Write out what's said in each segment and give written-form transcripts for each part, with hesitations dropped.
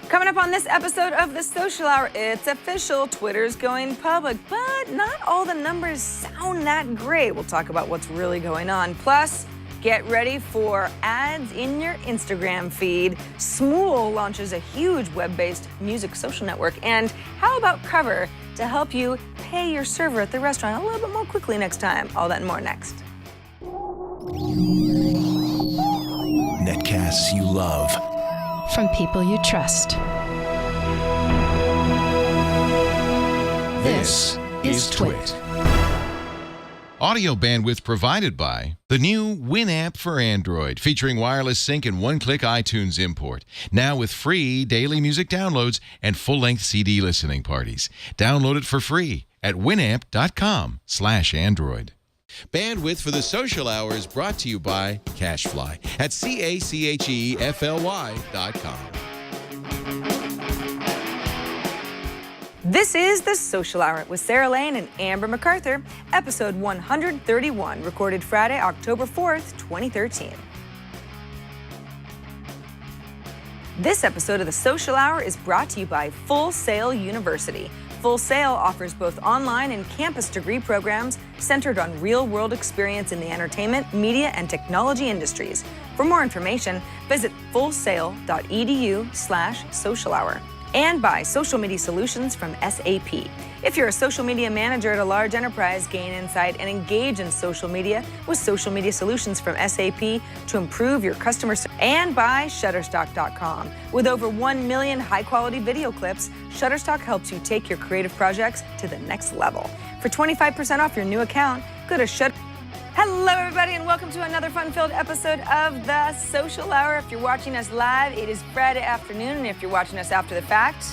Coming up on this episode of The Social Hour, it's official, Twitter's going public, but not all the numbers sound that great. We'll talk about what's really going on. Plus, get ready for ads in your Instagram feed. Smool launches a huge web-based music social network. And how about Cover to help you pay your server at the restaurant a little bit more quickly next time? All that and more next. Netcasts you love. From people you trust. This is Twit. Audio bandwidth provided by the new Winamp for Android, featuring wireless sync and one-click iTunes import. Now with free daily music downloads and full-length CD listening parties. Download it for free at winamp.com/Android. Bandwidth for the Social Hour is brought to you by CashFly at CACHEFLY.com. This is The Social Hour with Sarah Lane and Amber MacArthur, episode 131, recorded Friday, October 4th, 2013. This episode of The Social Hour is brought to you by Full Sail University. Full Sail offers both online and campus degree programs centered on real-world experience in the entertainment, media, and technology industries. For more information, visit fullsail.edu/social hour. And by Social Media Solutions from SAP. If you're a social media manager at a large enterprise, gain insight and engage in social media with Social Media Solutions from SAP to improve your customer service. And by Shutterstock.com. With over 1 million high-quality video clips, Shutterstock helps you take your creative projects to the next level. For 25% off your new account, go to Shutterstock. Hello, everybody, and welcome to another fun-filled episode of The Social Hour. If you're watching us live, it is Friday afternoon, and if you're watching us after the fact,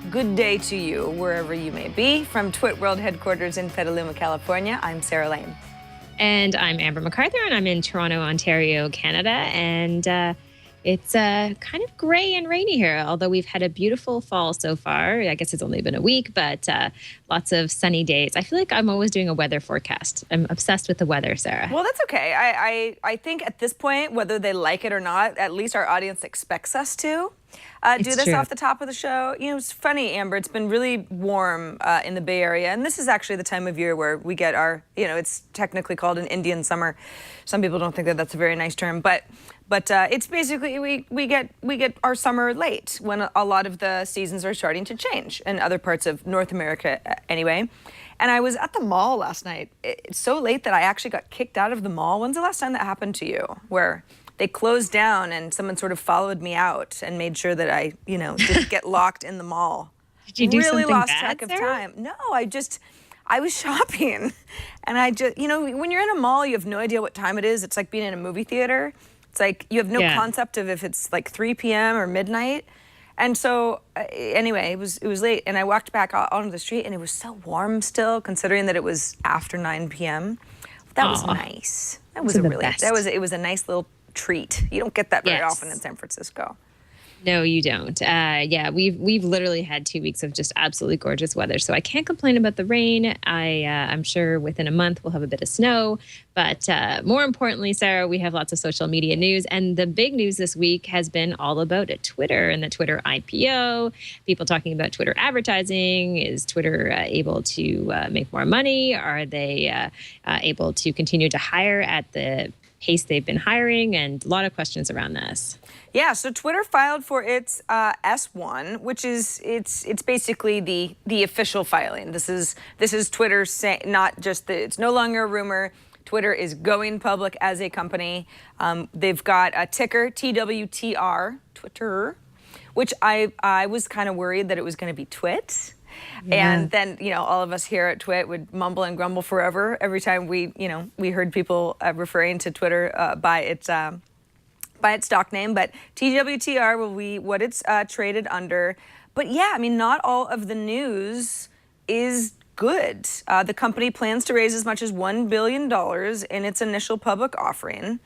good day to you, wherever you may be. From Twit World headquarters in Petaluma, California, I'm Sarah Lane. And I'm Amber MacArthur, and I'm in Toronto, Ontario, Canada, and it's kind of gray and rainy here, although we've had a beautiful fall so far. I guess it's only been a week, but lots of sunny days. I feel like I'm always doing a weather forecast. I'm obsessed with the weather, Sarah. Well, that's okay. I think at this point, whether they like it or not, at least our audience expects us to do this off the top of the show. You know, it's funny, Amber, it's been really warm in the Bay Area, and this is actually the time of year where we get our, you know, it's technically called an Indian summer. Some people don't think that that's a very nice term, but it's basically we get our summer late when a lot of the seasons are starting to change in other parts of North America anyway. And I was at the mall last night. It's so late that I actually got kicked out of the mall. When's the last time that happened to you, where they closed down and someone sort of followed me out and made sure that I, you know, didn't get locked in the mall? Did you do really something lost bad, track of Sarah? time. No, I was shopping, and I just, you know, when you're in a mall, you have no idea what time it is. It's like being in a movie theater. It's like you have no concept of if it's like 3 p.m. or midnight. And so anyway, it was late, and I walked back out onto the street, and it was so warm still, considering that it was after 9 p.m. That was nice. That was it was a nice little treat. You don't get that very often in San Francisco. No, you don't. Yeah, we've literally had 2 weeks of just absolutely gorgeous weather, so I can't complain about the rain. I'm sure within a month we'll have a bit of snow, but more importantly, Sarah, we have lots of social media news, and the big news this week has been all about Twitter and the Twitter IPO. People talking about Twitter advertising. Is Twitter able to make more money? Are they able to continue to hire at the pace they've been hiring? And a lot of questions around this. Yeah, so Twitter filed for its S1, which is it's basically the official filing. This is Twitter saying, not just that it's no longer a rumor. Twitter is going public as a company. They've got a ticker, TWTR, Twitter, which I was kind of worried that it was going to be Twit. Yeah. And then, you know, all of us here at Twit would mumble and grumble forever every time we heard people referring to Twitter by its stock name. But TWTR will be what it's traded under. But yeah, I mean, not all of the news is good. The company plans to raise as much as $1 billion in its initial public offering.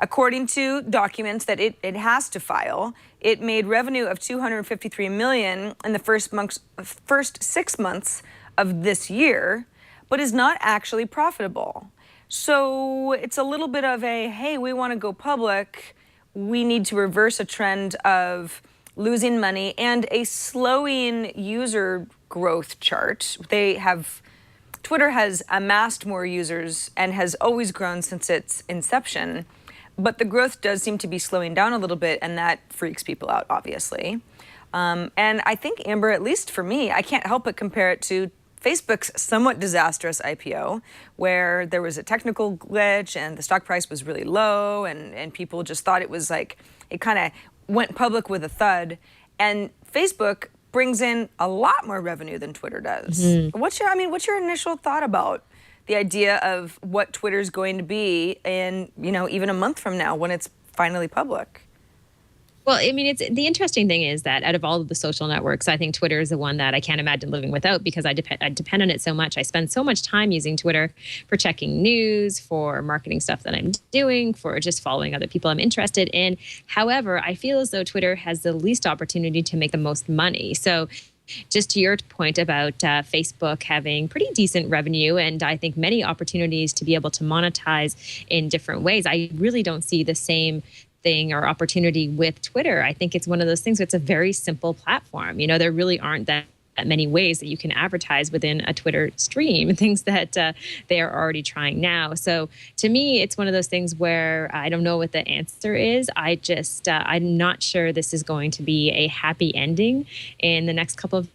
According to documents that it has to file, it made revenue of $253 million in the first 6 months of this year, but is not actually profitable. So it's a little bit of a, hey, we want to go public. We need to reverse a trend of losing money and a slowing user growth chart. Twitter has amassed more users and has always grown since its inception, but the growth does seem to be slowing down a little bit, and that freaks people out, obviously. And I think, Amber, at least for me, I can't help but compare it to Facebook's somewhat disastrous IPO, where there was a technical glitch and the stock price was really low, and people just thought it was like, it kind of went public with a thud. And Facebook brings in a lot more revenue than Twitter does. What's your initial thought about the idea of what Twitter's going to be in, even a month from now when it's finally public? Well, I mean, it's the interesting thing is that out of all of the social networks, I think Twitter is the one that I can't imagine living without, because I depend on it so much. I spend so much time using Twitter for checking news, for marketing stuff that I'm doing, for just following other people I'm interested in. However, I feel as though Twitter has the least opportunity to make the most money. So just to your point about Facebook having pretty decent revenue and I think many opportunities to be able to monetize in different ways, I really don't see the same thing or opportunity with Twitter. I think it's one of those things where it's a very simple platform. There really aren't that many ways that you can advertise within a Twitter stream, things that they are already trying now. So to me, it's one of those things where I don't know what the answer is. I'm not sure this is going to be a happy ending in the next couple of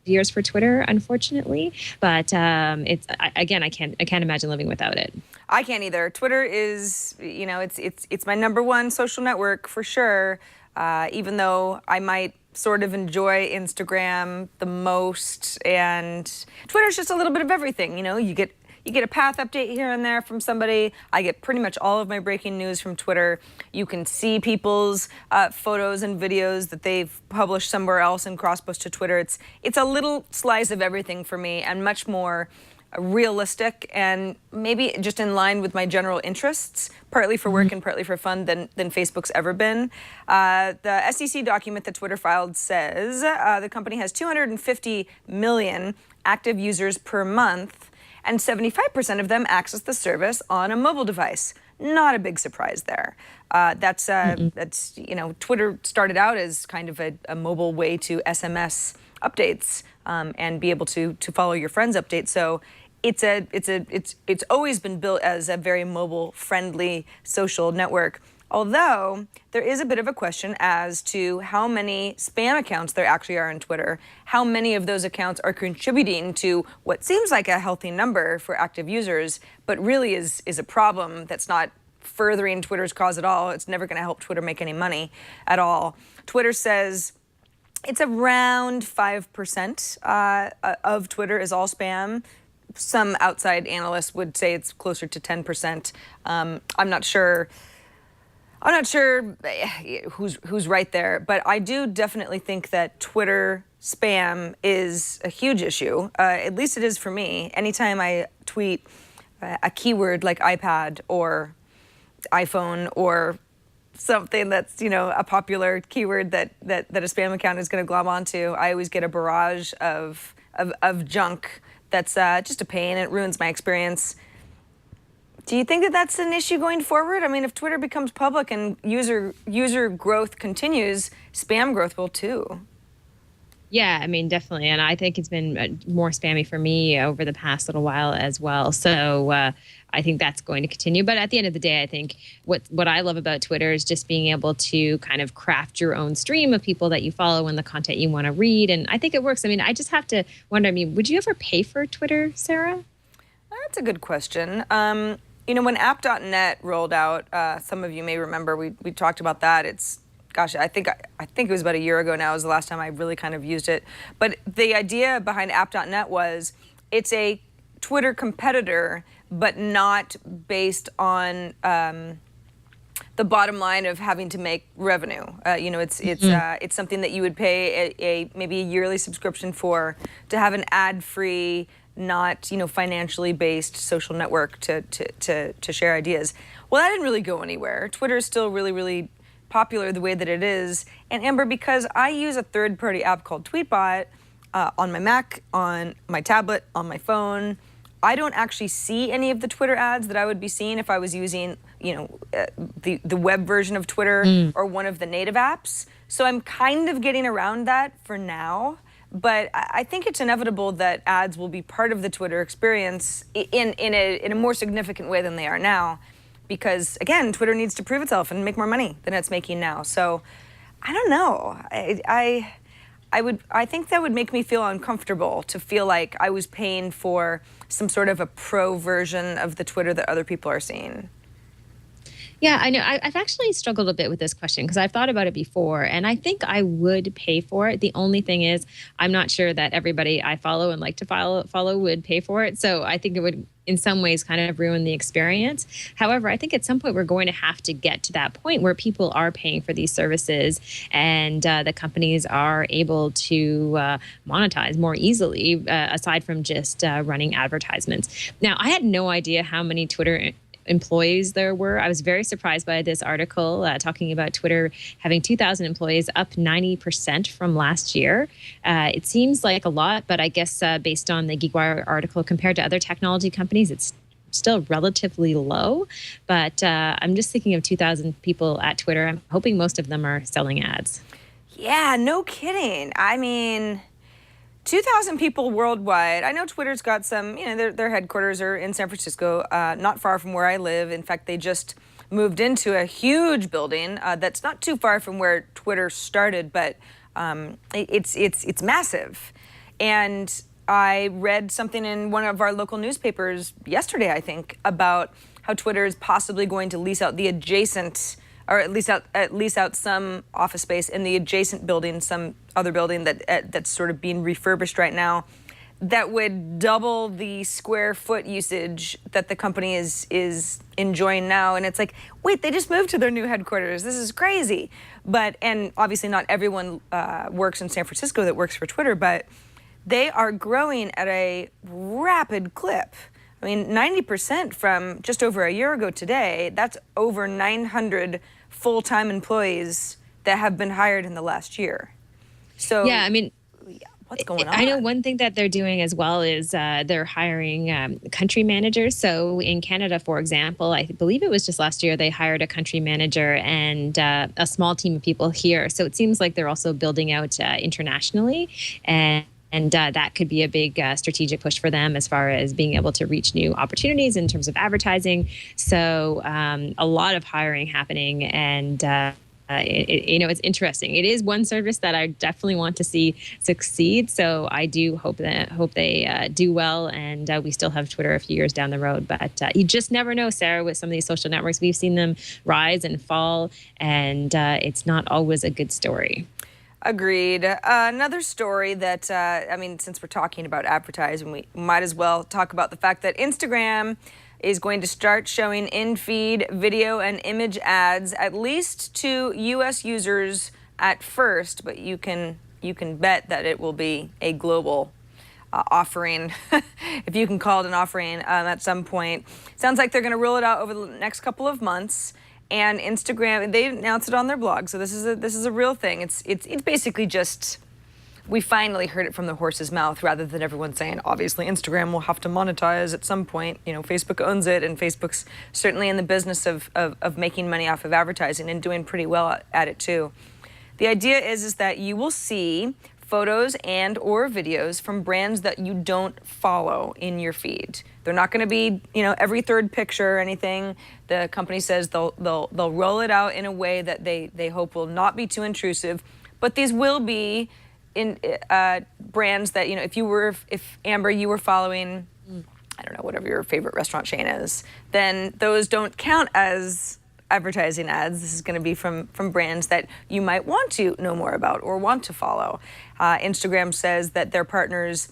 years for Twitter, unfortunately. But I can't imagine living without it. I can't either. Twitter is, it's my number one social network for sure. Even though I might sort of enjoy Instagram the most, and Twitter's just a little bit of everything. You get a path update here and there from somebody. I get pretty much all of my breaking news from Twitter. You can see people's photos and videos that they've published somewhere else and cross-post to Twitter. It's a little slice of everything for me, and much more realistic and maybe just in line with my general interests, partly for work and partly for fun, than Facebook's ever been. The SEC document that Twitter filed says the company has 250 million active users per month, and 75% of them access the service on a mobile device. Not a big surprise there. That's Twitter started out as kind of a mobile way to SMS updates and be able to follow your friends' updates. So it's always been built as a very mobile-friendly social network. Although there is a bit of a question as to how many spam accounts there actually are on Twitter, how many of those accounts are contributing to what seems like a healthy number for active users, but really is a problem that's not furthering Twitter's cause at all. It's never going to help Twitter make any money at all. Twitter says it's around 5% of Twitter is all spam. Some outside analysts would say it's closer to 10%. I'm not sure who's right there, but I do definitely think that Twitter spam is a huge issue. At least it is for me. Anytime I tweet a keyword like iPad or iPhone or something that's a popular keyword that a spam account is going to glob onto, I always get a barrage of junk that's just a pain. It ruins my experience. Do you think that that's an issue going forward? I mean, if Twitter becomes public and user growth continues, spam growth will too. Yeah, I mean, definitely. And I think it's been more spammy for me over the past little while as well. So I think that's going to continue. But at the end of the day, I think what I love about Twitter is just being able to kind of craft your own stream of people that you follow and the content you want to read. And I think it works. I mean, I just have to wonder, would you ever pay for Twitter, Sarah? That's a good question. When app.net rolled out, some of you may remember we talked about that. I think it was about a year ago now was the last time I really kind of used it. But the idea behind app.net was it's a Twitter competitor, but not based on the bottom line of having to make revenue. It's something that you would pay maybe a yearly subscription for, to have an ad-free, not financially based social network to share ideas. Well, that didn't really go anywhere. Twitter is still really, really popular the way that it is. And Amber, because I use a third-party app called Tweetbot on my Mac, on my tablet, on my phone, I don't actually see any of the Twitter ads that I would be seeing if I was using, the web version of Twitter or one of the native apps. So I'm kind of getting around that for now. But I think it's inevitable that ads will be part of the Twitter experience in a more significant way than they are now. Because, again, Twitter needs to prove itself and make more money than it's making now. So I don't know. I think that would make me feel uncomfortable to feel like I was paying for some sort of a pro version of the Twitter that other people are seeing. Yeah, I know. I've actually struggled a bit with this question because I've thought about it before, and I think I would pay for it. The only thing is, I'm not sure that everybody I follow and like to follow would pay for it. So I think it would, in some ways, kind of ruin the experience. However, I think at some point we're going to have to get to that point where people are paying for these services and the companies are able to monetize more easily, aside from just running advertisements. Now, I had no idea how many Twitter employees there were. I was very surprised by this article talking about Twitter having 2,000 employees, up 90% from last year. It seems like a lot, but I guess based on the GeekWire article, compared to other technology companies, it's still relatively low. But I'm just thinking of 2,000 people at Twitter. I'm hoping most of them are selling ads. Yeah, no kidding. I mean, 2,000 people worldwide. I know Twitter's got some, their headquarters are in San Francisco, not far from where I live. In fact, they just moved into a huge building that's not too far from where Twitter started, but it's massive. And I read something in one of our local newspapers yesterday, I think, about how Twitter is possibly going to lease out the adjacent, or at least out some office space in the adjacent building, some other building that's sort of being refurbished right now, that would double the square foot usage that the company is enjoying now. And it's like, wait, they just moved to their new headquarters. This is crazy. And obviously not everyone works in San Francisco that works for Twitter, but they are growing at a rapid clip. I mean, 90% from just over a year ago today, that's over 900 full-time employees that have been hired in the last year. So yeah, I mean, what's going on? I know one thing that they're doing as well is they're hiring country managers. So in Canada, for example, I believe it was just last year, they hired a country manager and a small team of people here. So it seems like they're also building out internationally. And that could be a big strategic push for them as far as being able to reach new opportunities in terms of advertising. So a lot of hiring happening, and it's interesting. It is one service that I definitely want to see succeed. So I do hope they do well, and we still have Twitter a few years down the road. But you just never know, Sarah. With some of these social networks, we've seen them rise and fall, and it's not always a good story. Agreed. Another story that, since we're talking about advertising, we might as well talk about the fact that Instagram is going to start showing in-feed video and image ads, at least to U.S. users at first, but you can bet that it will be a global offering, if you can call it an offering, at some point. Sounds like they're going to roll it out over the next couple of months. And Instagram, they announced it on their blog, so this is a real thing. It's basically just, we finally heard it from the horse's mouth, rather than everyone saying, obviously Instagram will have to monetize at some point. Facebook owns it, and Facebook's certainly in the business of making money off of advertising and doing pretty well at it too. The idea is that you will see photos and or videos from brands that you don't follow in your feed. They're not going to be, every third picture or anything. The company says they'll roll it out in a way that they hope will not be too intrusive, but these will be in brands that, if Amber, you were following, I don't know, whatever your favorite restaurant chain is, then those don't count as advertising ads. This is going to be from brands that you might want to know more about or want to follow. Instagram says that their partners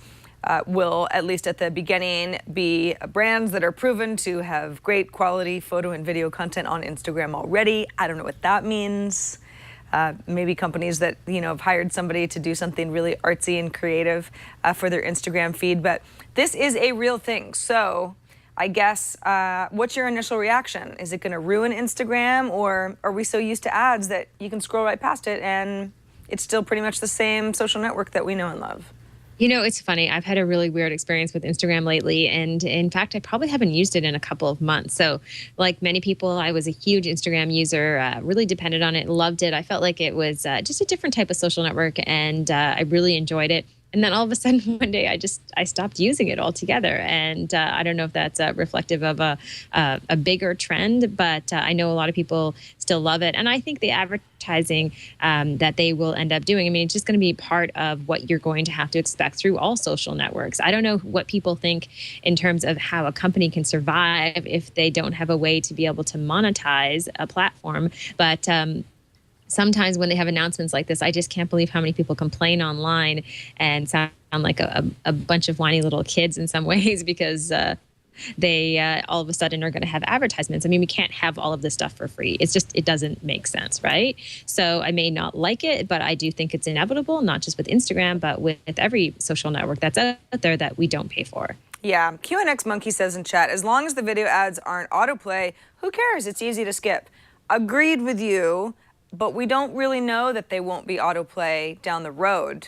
will, at least at the beginning, be brands that are proven to have great quality photo and video content on Instagram already. I don't know what that means. Maybe companies that have hired somebody to do something really artsy and creative for their Instagram feed. But this is a real thing. So I guess, what's your initial reaction? Is it going to ruin Instagram, or are we so used to ads that you can scroll right past it and it's still pretty much the same social network that we know and love? You know, it's funny. I've had a really weird experience with Instagram lately. And in fact, I probably haven't used it in a couple of months. So, like many people, I was a huge Instagram user, really depended on it, loved it. I felt like it was just a different type of social network, and I really enjoyed it. And then all of a sudden, one day, I stopped using it altogether. And I don't know if that's reflective of a bigger trend, but I know a lot of people still love it. And I think the advertising that they will end up doing, I mean, it's just going to be part of what you're going to have to expect through all social networks. I don't know what people think in terms of how a company can survive if they don't have a way to be able to monetize a platform. But sometimes when they have announcements like this, I just can't believe how many people complain online and sound like a bunch of whiny little kids in some ways because they all of a sudden are going to have advertisements. I mean, we can't have all of this stuff for free. It's just, it doesn't make sense, right? So I may not like it, but I do think it's inevitable, not just with Instagram, but with every social network that's out there that we don't pay for. Yeah, QNX Monkey says in chat, as long as the video ads aren't autoplay, who cares? It's easy to skip. Agreed with you. But we don't really know that they won't be autoplay down the road.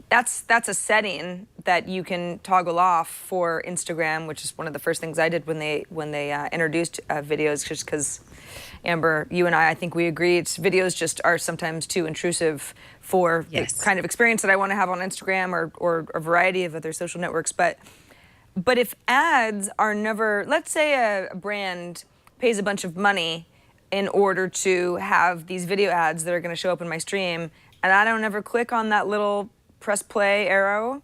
That's a setting that you can toggle off for Instagram, which is one of the first things I did when they introduced videos. Just because, Amber, you and I think we agree, videos just are sometimes too intrusive for the kind of experience that I want to have on Instagram or a variety of other social networks. But if ads are never, let's say a brand pays a bunch of money in order to have these video ads that are going to show up in my stream, and I don't ever click on that little press play arrow,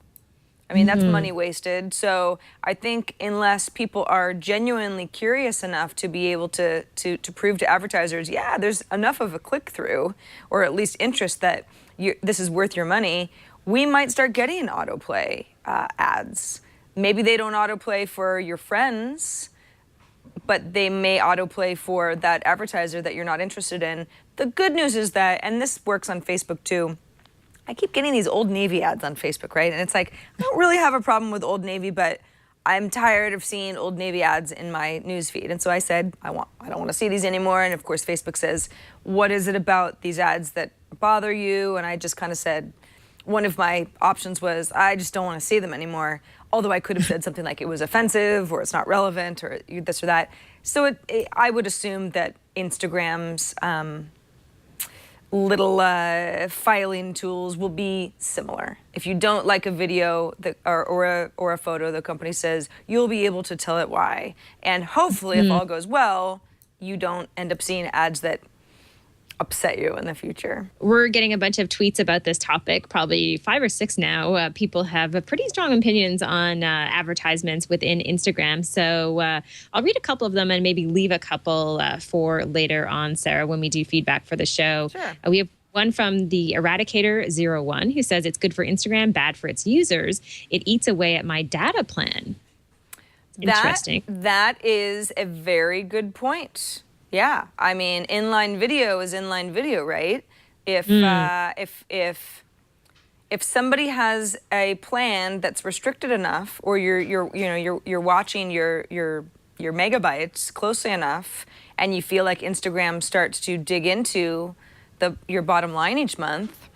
I mean, that's money wasted. So I think unless people are genuinely curious enough to be able to prove to advertisers, yeah, there's enough of a click-through, or at least interest that this is worth your money, we might start getting autoplay ads. Maybe they don't autoplay for your friends, but they may autoplay for that advertiser that you're not interested in. The good news is that, and this works on Facebook too, I keep getting these Old Navy ads on Facebook, right? And it's like, I don't really have a problem with Old Navy, but I'm tired of seeing Old Navy ads in my newsfeed. And so I said, I don't want to see these anymore. And of course, Facebook says, what is it about these ads that bother you? And I just kind of said, one of my options was, I just don't want to see them anymore. Although I could have said something like it was offensive or it's not relevant or this or that. So I would assume that Instagram's little filing tools will be similar. If you don't like a video or a photo, the company says you'll be able to tell it why. And hopefully, if all goes well, you don't end up seeing ads that upset you in the future. We're getting a bunch of tweets about this topic, probably 5 or 6 now. People have pretty strong opinions on advertisements within Instagram. So I'll read a couple of them and maybe leave a couple for later on, Sarah, when we do feedback for the show. Sure. We have one from the Eradicator01 who says it's good for Instagram, bad for its users. It eats away at my data plan. Interesting. That is a very good point. Yeah, I mean, inline video is inline video, right? If somebody has a plan that's restricted enough, or you're watching your megabytes closely enough, and you feel like Instagram starts to dig into your bottom line each month,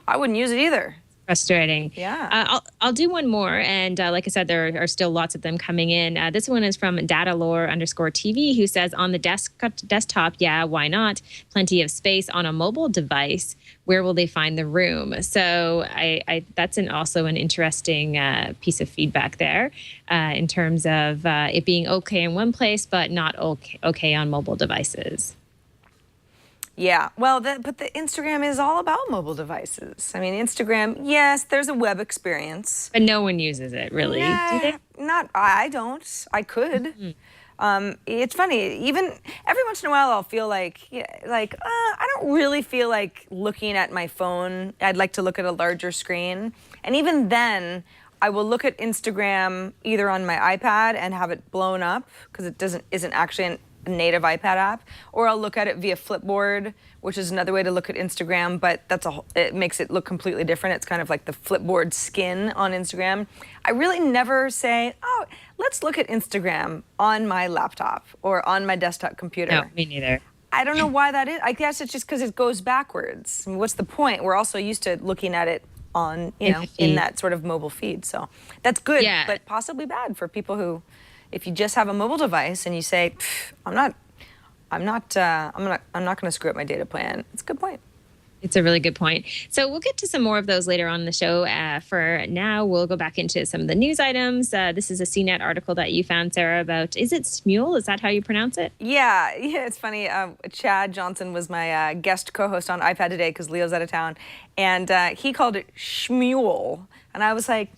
I wouldn't use it either. Frustrating. Yeah. I'll do one more. And like I said, there are still lots of them coming in. This one is from datalore_TV, who says, on the desktop, yeah, why not? Plenty of space. On a mobile device, where will they find the room? So that's also an interesting piece of feedback there in terms of it being okay in one place, but not okay on mobile devices. Yeah, well, but the Instagram is all about mobile devices. I mean, Instagram, yes, there's a web experience. But no one uses it, really, do they? I don't. I could. It's funny, even every once in a while I'll feel like I don't really feel like looking at my phone. I'd like to look at a larger screen. And even then, I will look at Instagram either on my iPad and have it blown up because it isn't actually a native iPad app, or I'll look at it via Flipboard, which is another way to look at Instagram, but it makes it look completely different. It's kind of like the Flipboard skin on Instagram. I really never say, oh, let's look at Instagram on my laptop or on my desktop computer. No, me neither. I don't know why that is. I guess it's just because it goes backwards. I mean, what's the point? We're also used to looking at it on, in that sort of mobile feed. So that's good, but possibly bad for people who, if you just have a mobile device and you say, I'm not going to screw up my data plan. It's a good point. It's a really good point. So we'll get to some more of those later on in the show. For now, we'll go back into some of the news items. This is a CNET article that you found, Sarah, about, is it Smule? Is that how you pronounce it? Yeah, it's funny. Chad Johnson was my guest co-host on iPad Today because Leo's out of town. And he called it Schmule. And I was like,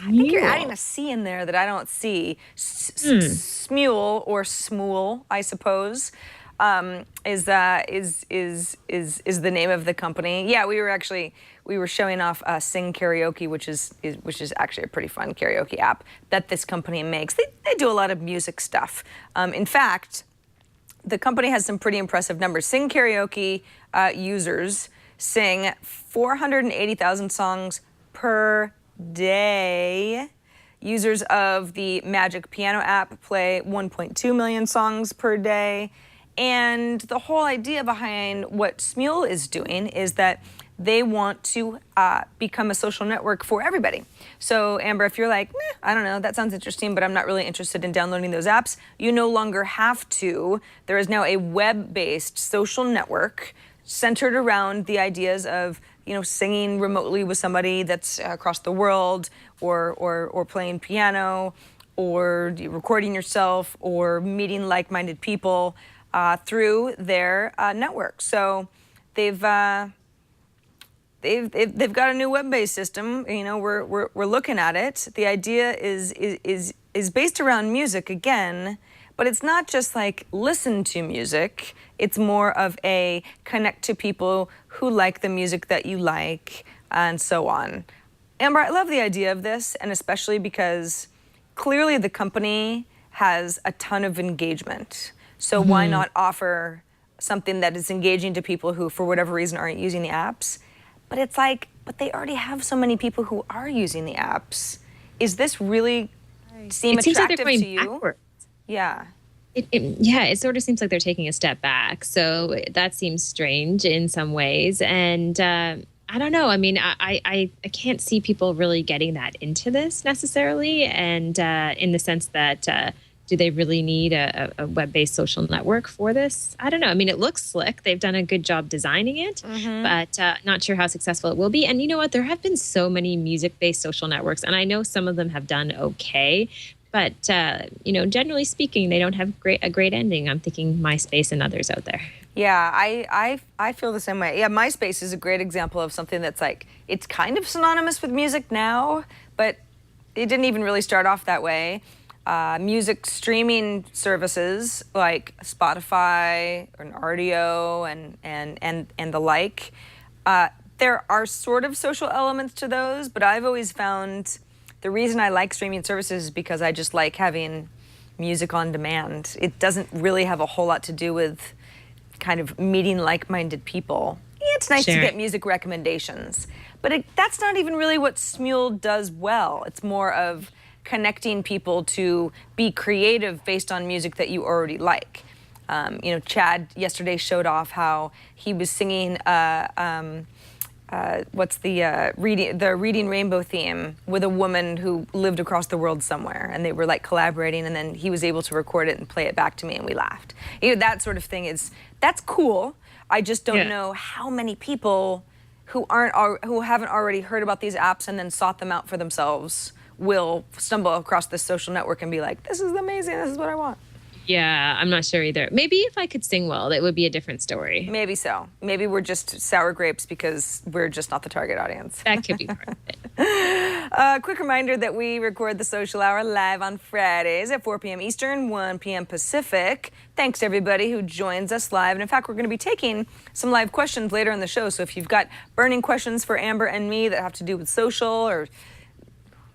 I think you're adding a C in there that I don't see. Smule or Smool, I suppose. Is the name of the company. Yeah, we were showing off Sing Karaoke, which is actually a pretty fun karaoke app that this company makes. They do a lot of music stuff. In fact, the company has some pretty impressive numbers. Sing Karaoke users sing 480,000 songs per day. Users of the Magic Piano app play 1.2 million songs per day. And the whole idea behind what Smule is doing is that they want to become a social network for everybody. So Amber, if you're like, I don't know, that sounds interesting, but I'm not really interested in downloading those apps, you no longer have to. There is now a web-based social network centered around the ideas of, singing remotely with somebody that's across the world, or playing piano, or recording yourself, or meeting like-minded people. Through their network. So they've got a new web-based system. We're looking at it. The idea is based around music again, but it's not just like listen to music. It's more of a connect to people who like the music that you like, and so on. Amber, I love the idea of this, and especially because clearly the company has a ton of engagement. So why not offer something that is engaging to people who, for whatever reason, aren't using the apps? But it's like, but they already have so many people who are using the apps. Is this really seem attractive to you? Backwards. Yeah. It sort of seems like they're taking a step back. So that seems strange in some ways. And I don't know. I mean, I can't see people really getting that into this necessarily. And in the sense that... do they really need a web-based social network for this? I don't know. I mean, it looks slick. They've done a good job designing it, but not sure how successful it will be. And you know what? There have been so many music-based social networks, and I know some of them have done okay. But, generally speaking, they don't have a great ending. I'm thinking MySpace and others out there. Yeah, I feel the same way. Yeah, MySpace is a great example of something that's like, it's kind of synonymous with music now, but it didn't even really start off that way. Music streaming services like Spotify and RDO and the like. There are sort of social elements to those, but I've always found the reason I like streaming services is because I just like having music on demand. It doesn't really have a whole lot to do with kind of meeting like-minded people. Yeah, it's nice to get music recommendations, but that's not even really what Smule does well. It's more of connecting people to be creative based on music that you already like. Chad yesterday showed off how he was singing Reading Rainbow theme with a woman who lived across the world somewhere, and they were like collaborating, and then he was able to record it and play it back to me, and we laughed. That sort of thing that's cool. I just don't know how many people who haven't already heard about these apps and then sought them out for themselves will stumble across this social network and be like, this is amazing, this is what I want. Yeah, I'm not sure either. Maybe if I could sing well, that would be a different story. Maybe so. Maybe we're just sour grapes because we're just not the target audience. That could be part of it. Quick reminder that we record the Social Hour live on Fridays at 4 p.m. Eastern, 1 p.m. Pacific. Thanks to everybody who joins us live. And in fact, we're going to be taking some live questions later in the show. So if you've got burning questions for Amber and me that have to do with social or...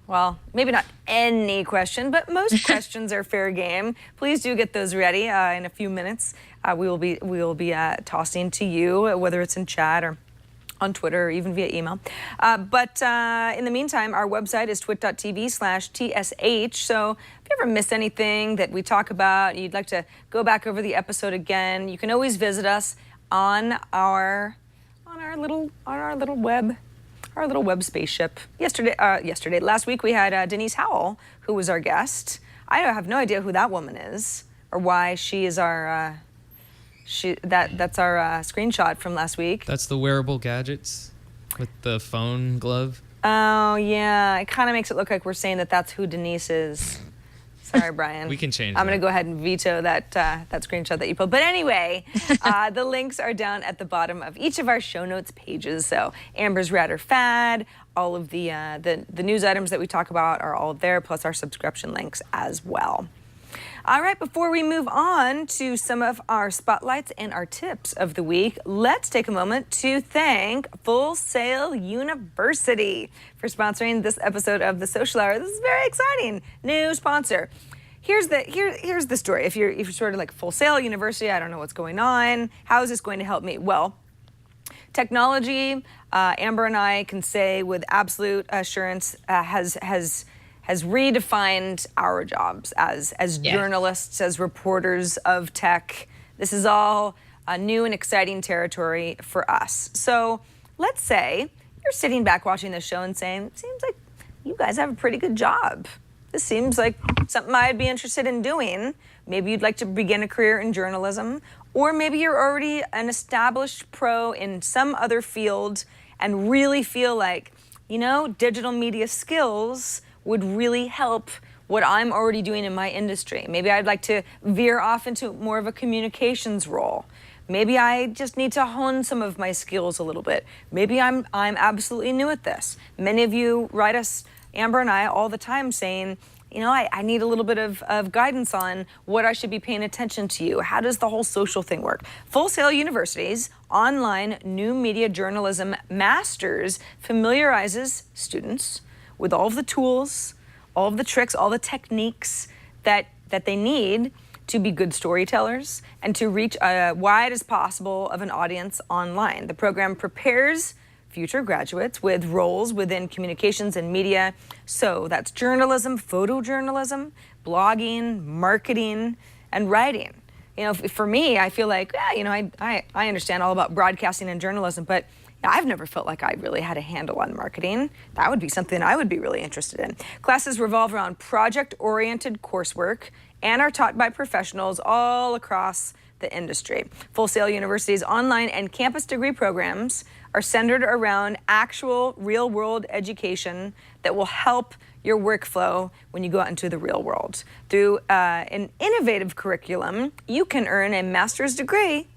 well, maybe not any question, but most questions are fair game. Please do get those ready. In a few minutes, we will be tossing to you, whether it's in chat or on Twitter or even via email. But in the meantime, our website is twit.tv/TSH. So if you ever miss anything that we talk about, you'd like to go back over the episode again, you can always visit us on our little web spaceship. Last week we had Denise Howell, who was our guest. I have no idea who that woman is or why she is our. That's our screenshot from last week. That's the wearable gadgets with the phone glove. Oh yeah, it kind of makes it look like we're saying that that's who Denise is. Sorry, Brian. We can change I'm that. going to go ahead and veto that screenshot that you put. But anyway, the links are down at the bottom of each of our show notes pages. So Amber's Rad or Fad, all of the news items that we talk about are all there, plus our subscription links as well. All right, before we move on to some of our spotlights and our tips of the week, let's take a moment to thank Full Sail University for sponsoring this episode of The Social Hour. This is very exciting. New sponsor. Here's the story. If you're sort of like Full Sail University, I don't know what's going on. How is this going to help me? Well, technology, Amber and I can say with absolute assurance, has redefined our jobs as journalists, as reporters of tech. This is all new and exciting territory for us. So let's say you're sitting back watching this show and saying, it seems like you guys have a pretty good job. This seems like something I'd be interested in doing. Maybe you'd like to begin a career in journalism, or maybe you're already an established pro in some other field and really feel like, digital media skills would really help what I'm already doing in my industry. Maybe I'd like to veer off into more of a communications role. Maybe I just need to hone some of my skills a little bit. Maybe I'm absolutely new at this. Many of you write us, Amber and I, all the time saying, I need a little bit of guidance on what I should be paying attention to. How does the whole social thing work? Full Sail University's online new media journalism masters familiarizes students with all of the tools, all of the tricks, all the techniques that they need to be good storytellers and to reach as wide as possible of an audience online. The program prepares future graduates with roles within communications and media. So that's journalism, photojournalism, blogging, marketing, and writing. For me, I feel like, I understand all about broadcasting and journalism, but I've never felt like I really had a handle on marketing. That would be something I would be really interested in. Classes revolve around project-oriented coursework and are taught by professionals all across the industry. Full Sail University's online and campus degree programs are centered around actual real-world education that will help your workflow when you go out into the real world. Through an innovative curriculum, you can earn a master's degree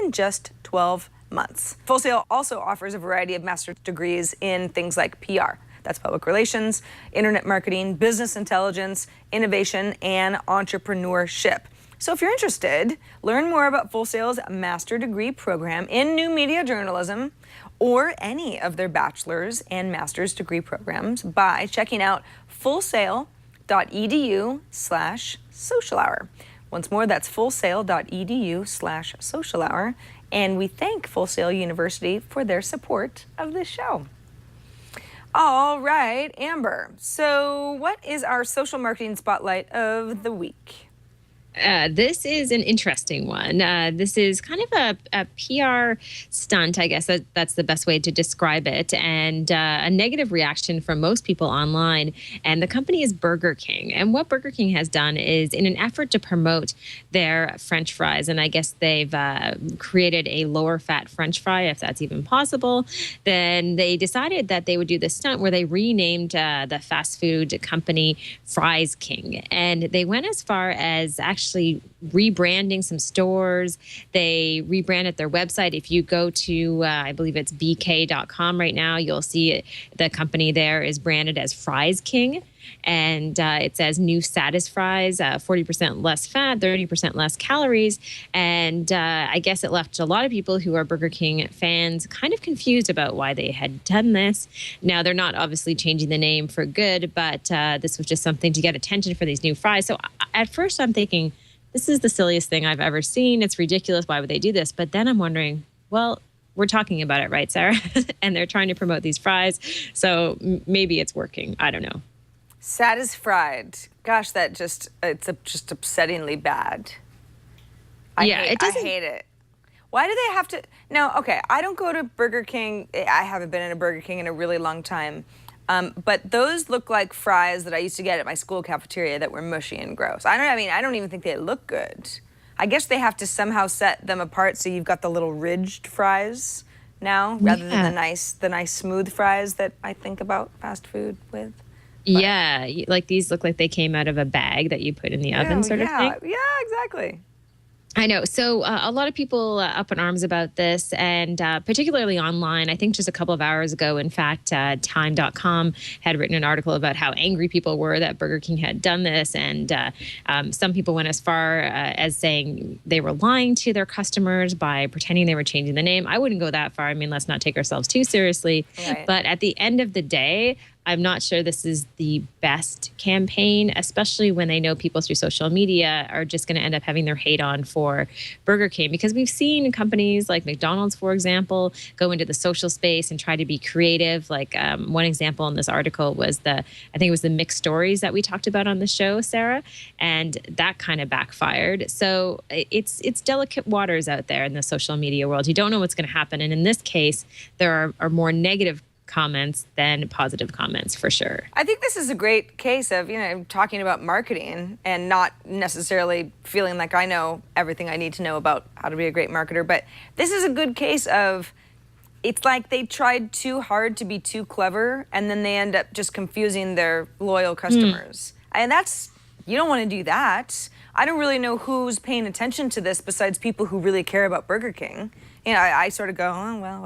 in just 12 months. Full Sail also offers a variety of master's degrees in things like PR. That's public relations, internet marketing, business intelligence, innovation, and entrepreneurship. So if you're interested, learn more about Full Sail's master degree program in new media journalism or any of their bachelor's and master's degree programs by checking out fullsail.edu/social hour. Once more, that's fullsail.edu/social hour. And we thank Full Sail University for their support of this show. All right, Amber. So what is our social marketing spotlight of the week? This is an interesting one. This is kind of a PR stunt, I guess that's the best way to describe it, and a negative reaction from most people online. And the company is Burger King. And what Burger King has done is, in an effort to promote their French fries, and I guess they've created a lower fat French fry, if that's even possible, then they decided that they would do this stunt where they renamed the fast food company Fries King. And they went as far as actually rebranding some stores. They rebranded their website. If you go to, I believe it's bk.com right now, you'll see the company there is branded as Fries King. And it says new status fries, 40% less fat, 30% less calories. And I guess it left a lot of people who are Burger King fans kind of confused about why they had done this. Now, they're not obviously changing the name for good, but this was just something to get attention for these new fries. So at first I'm thinking, this is the silliest thing I've ever seen. It's ridiculous. Why would they do this? But then I'm wondering, well, we're talking about it, right, Sarah? And they're trying to promote these fries. So maybe it's working. I don't know. Satisfied. Gosh, it's just upsettingly bad. I hate it. Why do they have to? No, okay, I don't go to Burger King. I haven't been in a Burger King in a really long time. But those look like fries that I used to get at my school cafeteria that were mushy and gross. I don't even think they look good. I guess they have to somehow set them apart so you've got the little ridged fries now rather than the nice smooth fries that I think about fast food with. But, yeah, like these look like they came out of a bag that you put in the oven sort of thing. Yeah, exactly. I know. So a lot of people up in arms about this, and particularly online. I think just a couple of hours ago, in fact, Time.com had written an article about how angry people were that Burger King had done this. And some people went as far as saying they were lying to their customers by pretending they were changing the name. I wouldn't go that far. I mean, let's not take ourselves too seriously. Right. But at the end of the day, I'm not sure this is the best campaign, especially when they know people through social media are just going to end up having their hate on for Burger King, because we've seen companies like McDonald's, for example, go into the social space and try to be creative. Like one example in this article was I think it was the mixed stories that we talked about on the show, Sarah, and that kind of backfired. So it's delicate waters out there in the social media world. You don't know what's going to happen. And in this case, there are more negative comments than positive comments for sure. I think this is a great case of, talking about marketing and not necessarily feeling like I know everything I need to know about how to be a great marketer. But this is a good case of, it's like they tried too hard to be too clever and then they end up just confusing their loyal customers. And you don't want to do that. I don't really know who's paying attention to this besides people who really care about Burger King. I sort of go, oh, well,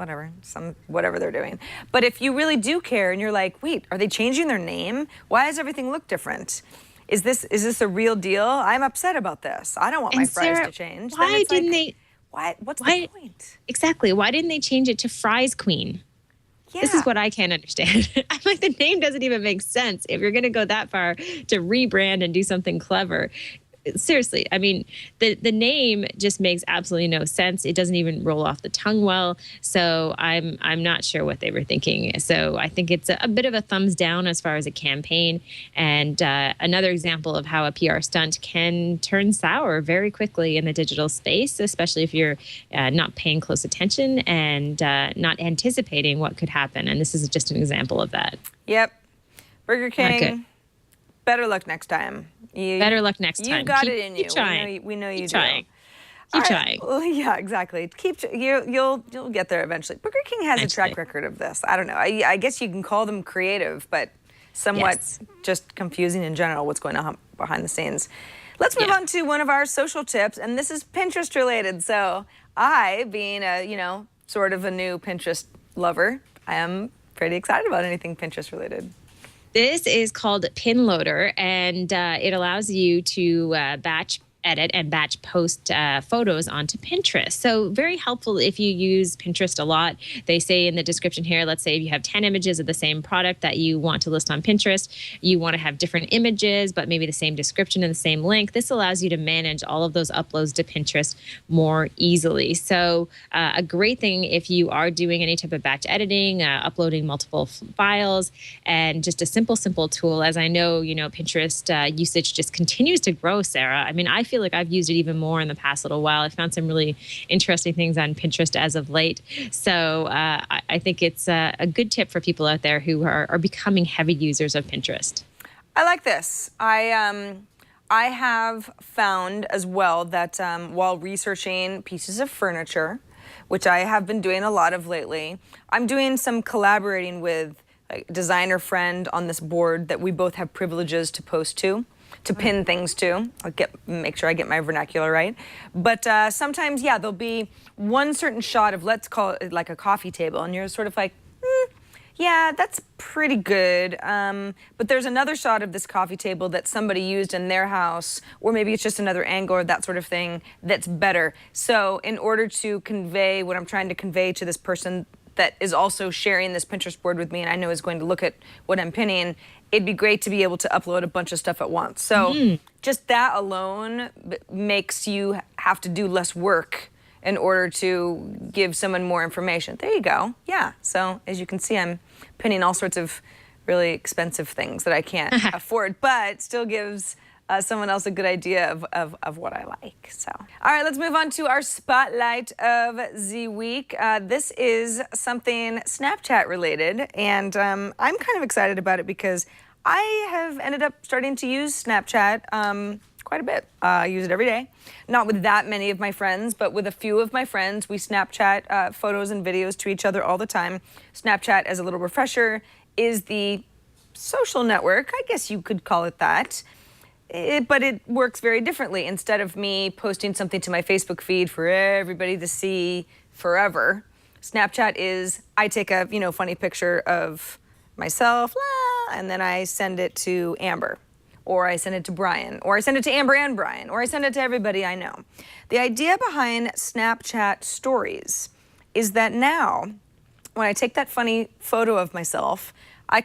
whatever they're doing. But if you really do care and you're like, wait, are they changing their name? Why does everything look different? Is this a real deal? I'm upset about this. I don't want my fries to change. Why didn't they? What's the point? Exactly. Why didn't they change it to Fries Queen? Yeah. This is what I can't understand. I'm like, the name doesn't even make sense if you're going to go that far to rebrand and do something clever. Seriously, I mean, the name just makes absolutely no sense. It doesn't even roll off the tongue well. So I'm not sure what they were thinking. So I think it's a bit of a thumbs down as far as a campaign, and another example of how a PR stunt can turn sour very quickly in the digital space, especially if you're not paying close attention and not anticipating what could happen. And this is just an example of that. Yep. Burger King, better luck next time. Better luck next time. You got it in you. Keep trying. We know you keep do. Trying. Keep trying. Well, yeah, exactly. You'll get there eventually. Burger King has a track record of this. I don't know. I guess you can call them creative, but somewhat just confusing in general what's going on behind the scenes. Let's move on to one of our social tips, and this is Pinterest related. So I, being a sort of a new Pinterest lover, I am pretty excited about anything Pinterest related. This is called Pinloadr, and it allows you to batch edit and batch post photos onto Pinterest. So very helpful if you use Pinterest a lot. They say in the description here, let's say if you have 10 images of the same product that you want to list on Pinterest, you want to have different images, but maybe the same description and the same link. This allows you to manage all of those uploads to Pinterest more easily. So a great thing if you are doing any type of batch editing, uploading multiple files, and just a simple tool. As I know, Pinterest usage just continues to grow, Sarah. I mean, I feel like I've used it even more in the past little while. I've found some really interesting things on Pinterest as of late. So I think it's a good tip for people out there who are becoming heavy users of Pinterest. I like this. I have found as well that while researching pieces of furniture, which I have been doing a lot of lately, I'm doing some collaborating with a designer friend on this board that we both have privileges to post to pin things to. Make sure I get my vernacular right. But sometimes, there'll be one certain shot of, let's call it like a coffee table, and you're sort of like, yeah, that's pretty good. But there's another shot of this coffee table that somebody used in their house, or maybe it's just another angle or that sort of thing that's better. So in order to convey what I'm trying to convey to this person that is also sharing this Pinterest board with me and I know is going to look at what I'm pinning, it'd be great to be able to upload a bunch of stuff at once. So just that alone makes you have to do less work in order to give someone more information. There you go. Yeah. So as you can see, I'm pinning all sorts of really expensive things that I can't afford, but still gives someone else a good idea of what I like. So, all right, let's move on to our spotlight of the week. This is something Snapchat related, and I'm kind of excited about it because I have ended up starting to use Snapchat quite a bit. I use it every day. Not with that many of my friends, but with a few of my friends. We Snapchat photos and videos to each other all the time. Snapchat, as a little refresher, is the social network, I guess you could call it that. But it works very differently. Instead of me posting something to my Facebook feed for everybody to see forever, Snapchat is I take a funny picture of myself, and then I send it to Amber, or I send it to Brian, or I send it to Amber and Brian, or I send it to everybody I know. The idea behind Snapchat stories is that now, when I take that funny photo of myself, I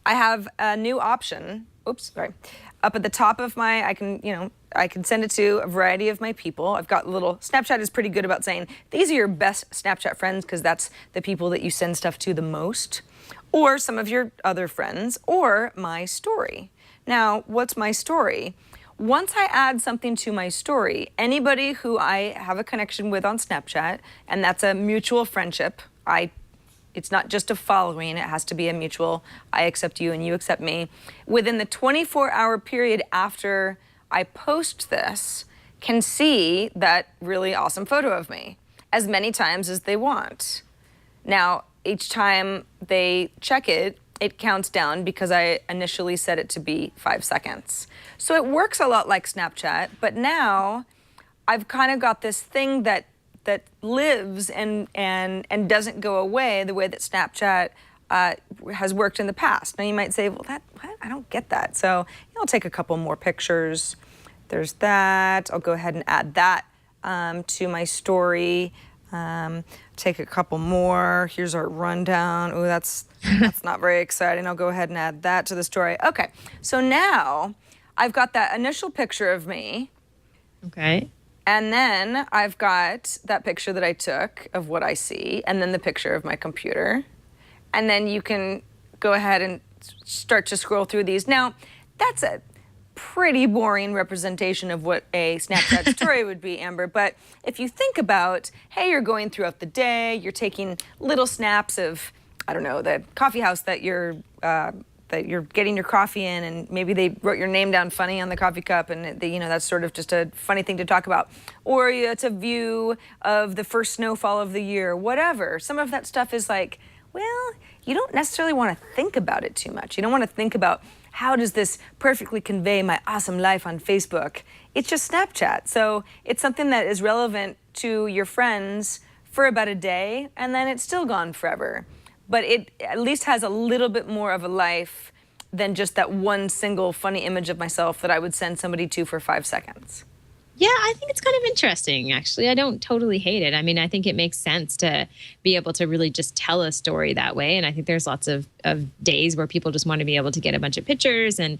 have a new option. Oops, sorry. Up at the top of I can send it to a variety of my people. I've got Snapchat is pretty good about saying, these are your best Snapchat friends, because that's the people that you send stuff to the most, or some of your other friends, or my story. Now, what's my story? Once I add something to my story, anybody who I have a connection with on Snapchat, and that's a mutual friendship, it's not just a following, it has to be a mutual, I accept you and you accept me. Within the 24-hour period after I post this, can see that really awesome photo of me as many times as they want. Now, each time they check it, it counts down because I initially set it to be 5 seconds. So it works a lot like Snapchat, but now I've kind of got this thing that lives and doesn't go away the way that Snapchat has worked in the past. Now you might say, well, what? I don't get that. So I'll take a couple more pictures. There's that. I'll go ahead and add that to my story. Take a couple more. Here's our rundown. Oh, that's not very exciting. I'll go ahead and add that to the story. Okay, so now I've got that initial picture of me. Okay. And then I've got that picture that I took of what I see, and then the picture of my computer. And then you can go ahead and start to scroll through these. Now, that's a pretty boring representation of what a Snapchat story would be, Amber. But if you think about, hey, you're going throughout the day, you're taking little snaps of, I don't know, the coffee house that you're getting your coffee in, and maybe they wrote your name down funny on the coffee cup, and that's sort of just a funny thing to talk about. Or it's a view of the first snowfall of the year, whatever. Some of that stuff is like, well, you don't necessarily want to think about it too much. You don't want to think about, how does this perfectly convey my awesome life on Facebook? It's just Snapchat. So it's something that is relevant to your friends for about a day, and then it's still gone forever. But it at least has a little bit more of a life than just that one single funny image of myself that I would send somebody to for 5 seconds. Yeah, I think it's kind of interesting, actually. I don't totally hate it. I mean, I think it makes sense to be able to really just tell a story that way. And I think there's lots of days where people just want to be able to get a bunch of pictures and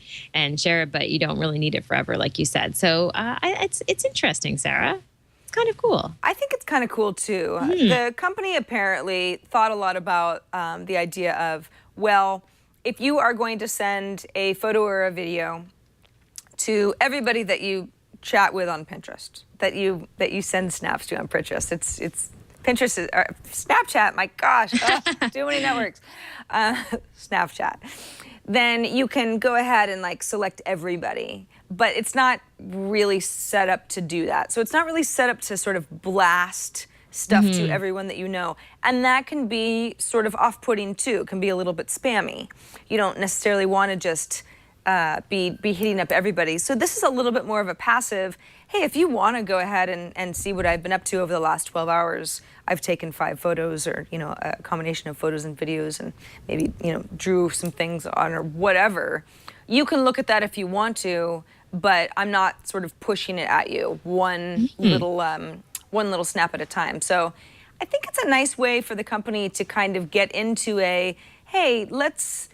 share it, but you don't really need it forever, like you said. So it's interesting, Sarah. It's kind of cool. I think it's kind of cool, too. The company apparently thought a lot about the idea of, well, if you are going to send a photo or a video to everybody that you chat with on Pinterest, that you send snaps to on Pinterest. It's Pinterest is Snapchat. My gosh, too many networks. Snapchat. Then you can go ahead and select everybody, but it's not really set up to do that. So it's not really set up to sort of blast stuff to everyone that you know, and that can be sort of off-putting too. It can be a little bit spammy. You don't necessarily want to just be hitting up everybody. So this is a little bit more of a passive, hey, if you want to go ahead and see what I've been up to over the last 12 hours, I've taken 5 photos, or, a combination of photos and videos, and maybe, drew some things on or whatever. You can look at that if you want to, but I'm not sort of pushing it at you one little snap at a time. So I think it's a nice way for the company to kind of get into a, hey, let's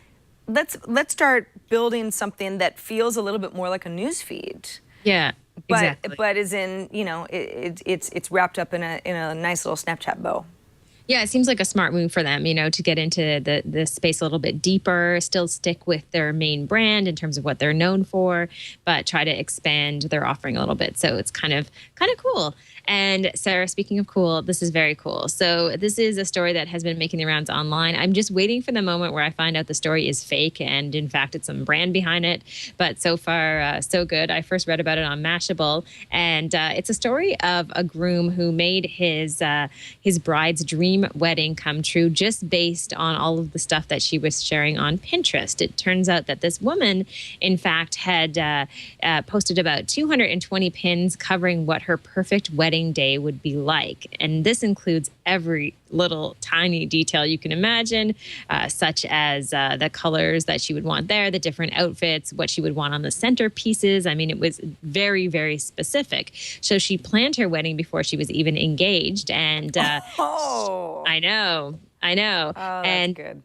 start building something that feels a little bit more like a news feed. Yeah. Exactly. but is in, it's wrapped up in a nice little Snapchat bow. Yeah, it seems like a smart move for them, to get into the space a little bit deeper, still stick with their main brand in terms of what they're known for, but try to expand their offering a little bit. So it's kind of cool. And Sarah, speaking of cool, this is very cool. So this is a story that has been making the rounds online. I'm just waiting for the moment where I find out the story is fake and in fact it's some brand behind it. But so far, so good. I first read about it on Mashable, and it's a story of a groom who made his bride's dream wedding come true just based on all of the stuff that she was sharing on Pinterest. It turns out that this woman, in fact, had posted about 220 pins covering what her perfect wedding day would be like. And this includes every little tiny detail you can imagine, such as the colors that she would want there, the different outfits, what she would want on the centerpieces. I mean, it was very, very specific. So she planned her wedding before she was even engaged. And I know. Oh, that's and good.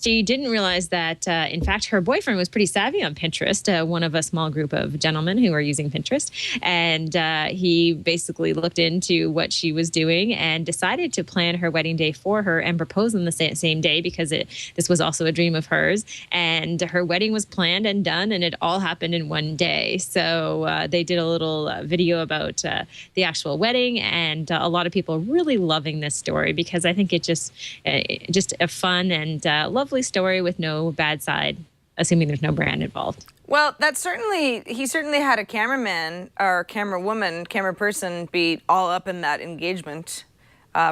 she didn't realize that, in fact, her boyfriend was pretty savvy on Pinterest, one of a small group of gentlemen who are using Pinterest. And he basically looked into what she was doing and decided to plan her wedding day for her and propose on the same day, because this was also a dream of hers. And her wedding was planned and done, and it all happened in one day. So they did a little video about the actual wedding, and a lot of people really loving this story, because I think it just a fun and lovely story with no bad side, assuming there's no brand involved. Well, he certainly had a cameraman or camera woman, camera person be all up in that engagement.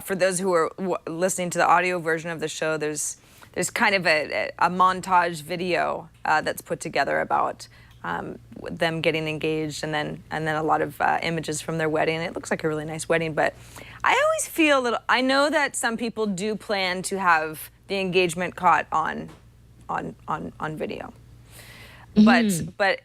For those who are listening to the audio version of the show, there's kind of a montage video that's put together about them getting engaged, and then a lot of images from their wedding. It looks like a really nice wedding, but I always feel I know that some people do plan to have the engagement caught on video, but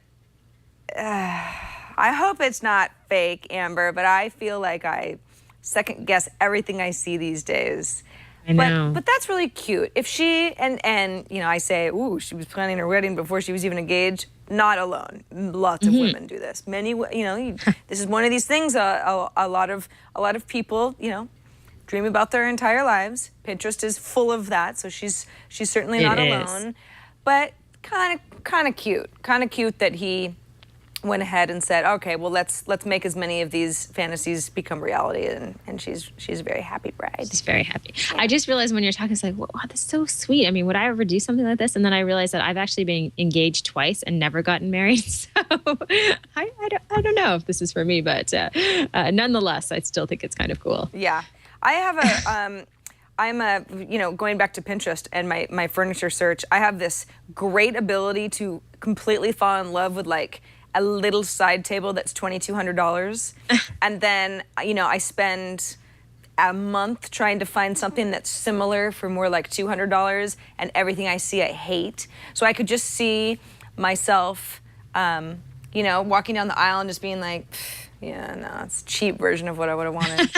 I hope it's not fake, Amber. But I feel like I second guess everything I see these days. I know. But that's really cute. If she and I say, ooh, she was planning her wedding before she was even engaged. Not alone. Lots of women do this. Many, this is one of these things. A lot of people, dream about their entire lives. Pinterest is full of that, so she's certainly not alone. But kind of cute. Kind of cute that he went ahead and said, okay, well, let's make as many of these fantasies become reality, and she's a very happy bride. She's very happy. Yeah. I just realized when you're talking, it's like, wow, that's so sweet. I mean, would I ever do something like this? And then I realized that I've actually been engaged twice and never gotten married. So I don't know if this is for me, but nonetheless, I still think it's kind of cool. Yeah. I have I'm going back to Pinterest and my furniture search, I have this great ability to completely fall in love with like a little side table that's $2,200. And then, I spend a month trying to find something that's similar for more like $200, and everything I see I hate. So I could just see myself, walking down the aisle and just being like, yeah, no, it's a cheap version of what I would have wanted.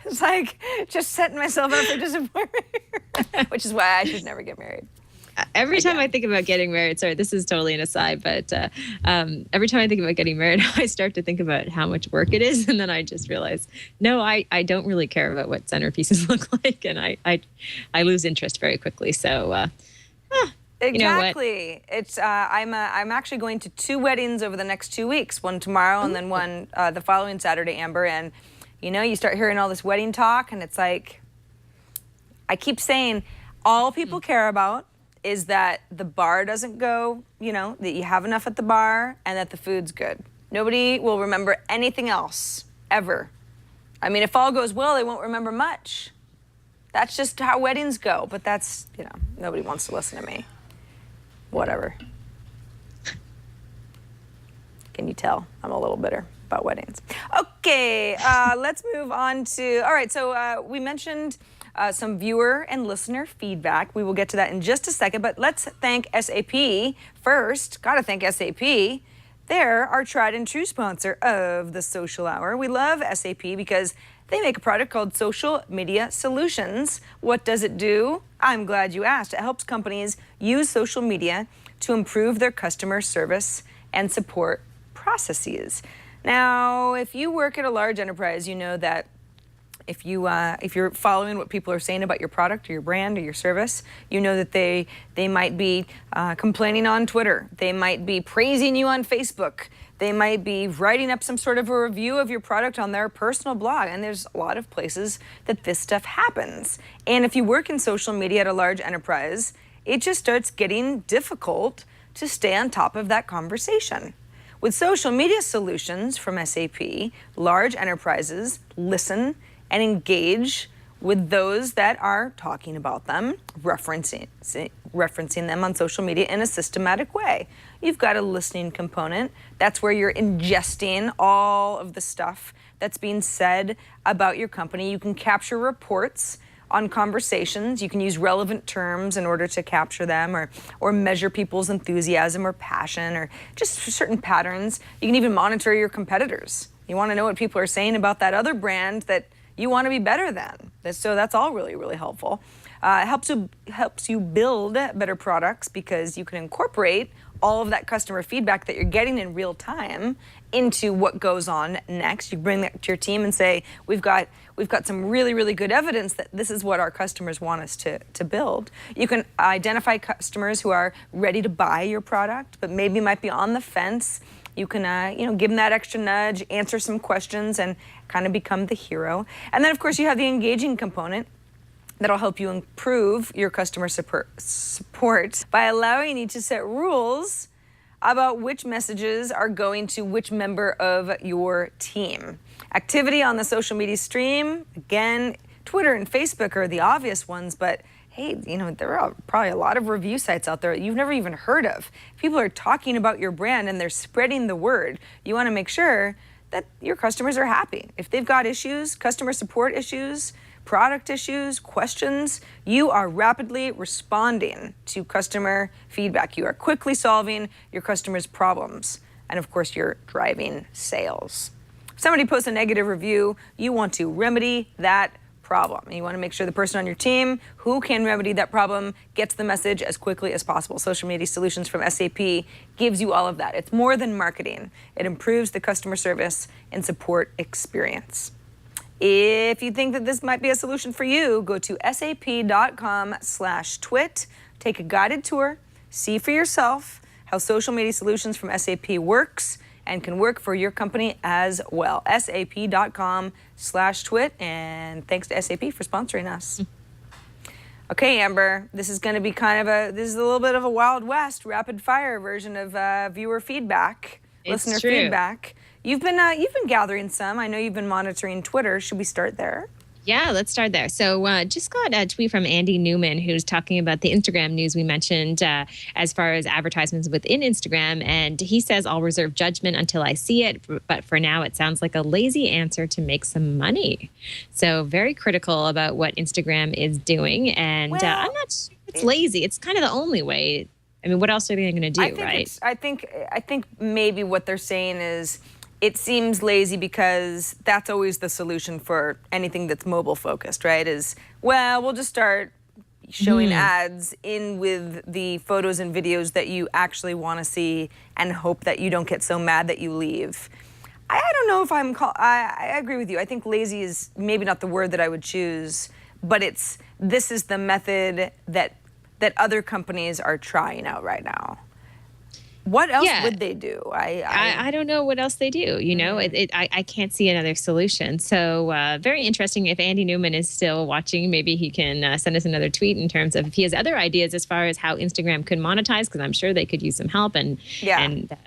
It's like just setting myself up for disappointment, which is why I should never get married. Every time I think about getting married, sorry, this is totally an aside, but every time I think about getting married, I start to think about how much work it is. And then I just realize, no, I don't really care about what centerpieces look like. And I lose interest very quickly. So, exactly. It's I'm actually going to 2 weddings over the next 2 weeks, one tomorrow and then one the following Saturday, Amber. And, you start hearing all this wedding talk, and it's like, I keep saying, all people care about is that the bar doesn't go, that you have enough at the bar and that the food's good. Nobody will remember anything else, ever. I mean, if all goes well, they won't remember much. That's just how weddings go, but that's, nobody wants to listen to me. Whatever. Can you tell? I'm a little bitter about weddings. Okay, let's move on to, all right, so we mentioned some viewer and listener feedback. We will get to that in just a second, but let's thank SAP first. Gotta thank SAP. They're our tried and true sponsor of the Social Hour. We love SAP because they make a product called Social Media Solutions. What does it do? I'm glad you asked. It helps companies use social media to improve their customer service and support processes. Now, if you work at a large enterprise, you know that if you're following what people are saying about your product or your brand or your service, you know that they might be complaining on Twitter. They might be praising you on Facebook. They might be writing up some sort of a review of your product on their personal blog. And there's a lot of places that this stuff happens. And if you work in social media at a large enterprise, it just starts getting difficult to stay on top of that conversation. With social media solutions from SAP, large enterprises listen and engage with those that are talking about them, referencing them on social media in a systematic way. You've got a listening component. That's where you're ingesting all of the stuff that's being said about your company. You can capture reports on conversations. You can use relevant terms in order to capture them or measure people's enthusiasm or passion or just certain patterns. You can even monitor your competitors. You want to know what people are saying about that other brand that you want to be better than. So that's all really, really helpful. It helps you build better products because you can incorporate all of that customer feedback that you're getting in real time into what goes on next. You bring that to your team and say, we've got some really, really good evidence that this is what our customers want us to build. You can identify customers who are ready to buy your product, but maybe might be on the fence. You can, give them that extra nudge, answer some questions, and kind of become the hero. And then, of course, you have the engaging component that'll help you improve your customer support by allowing you to set rules about which messages are going to which member of your team. Activity on the social media stream, again, Twitter and Facebook are the obvious ones, but hey, there are probably a lot of review sites out there that you've never even heard of. People are talking about your brand and they're spreading the word. You want to make sure that your customers are happy. If they've got issues, customer support issues, product issues, questions, you are rapidly responding to customer feedback. You are quickly solving your customers' problems. And of course, you're driving sales. If somebody posts a negative review, you want to remedy that problem. You want to make sure the person on your team who can remedy that problem gets the message as quickly as possible. Social Media Solutions from SAP gives you all of that. It's more than marketing. It improves the customer service and support experience. If you think that this might be a solution for you, go to sap.com/twit, take a guided tour, see for yourself how Social Media Solutions from SAP works and can work for your company as well. sap.com/twit, and thanks to SAP for sponsoring us. Okay, Amber, this is going to be this is a little bit of a Wild West rapid fire version of viewer feedback, listener feedback. You've been gathering some. I know you've been monitoring Twitter. Should we start there? Yeah, let's start there. So just got a tweet from Andy Newman, who's talking about the Instagram news we mentioned as far as advertisements within Instagram. And he says, I'll reserve judgment until I see it. But for now, it sounds like a lazy answer to make some money. So very critical about what Instagram is doing. And I'm not sure it's lazy. It's kind of the only way. I mean, what else are they going to do, right? I think maybe what they're saying is, it seems lazy because that's always the solution for anything that's mobile focused, right? We'll just start showing ads in with the photos and videos that you actually want to see and hope that you don't get so mad that you leave. I don't know if I agree with you. I think lazy is maybe not the word that I would choose, but this is the method that other companies are trying out right now. What else would they do? I don't know what else they do. I can't see another solution. So very interesting. If Andy Newman is still watching, maybe he can send us another tweet in terms of if he has other ideas as far as how Instagram could monetize, because I'm sure they could use some help and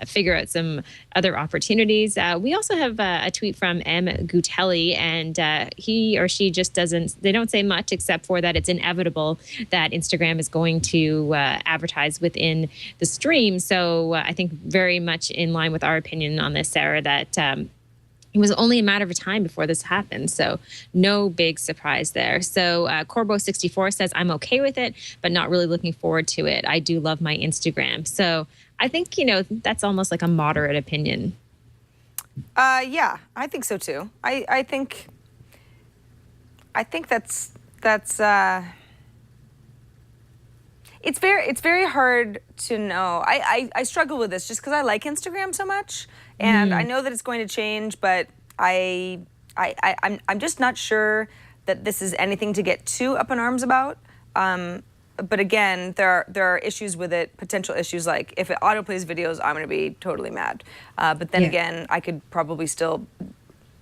figure out some other opportunities. We also have a tweet from M. Gutelli, and he or she just they don't say much except for that it's inevitable that Instagram is going to advertise within the stream. So I think very much in line with our opinion on this, Sarah, that it was only a matter of time before this happened. So no big surprise there. So Corbo64 says, I'm okay with it, but not really looking forward to it. I do love my Instagram. So I think, that's almost like a moderate opinion. Yeah, I think so too. I think that's It's very hard to know. I struggle with this just because I like Instagram so much, and I know that it's going to change, but I'm just not sure that this is anything to get too up in arms about. But again, there are issues with it, potential issues like if it autoplays videos, I'm going to be totally mad. But then again, I could probably still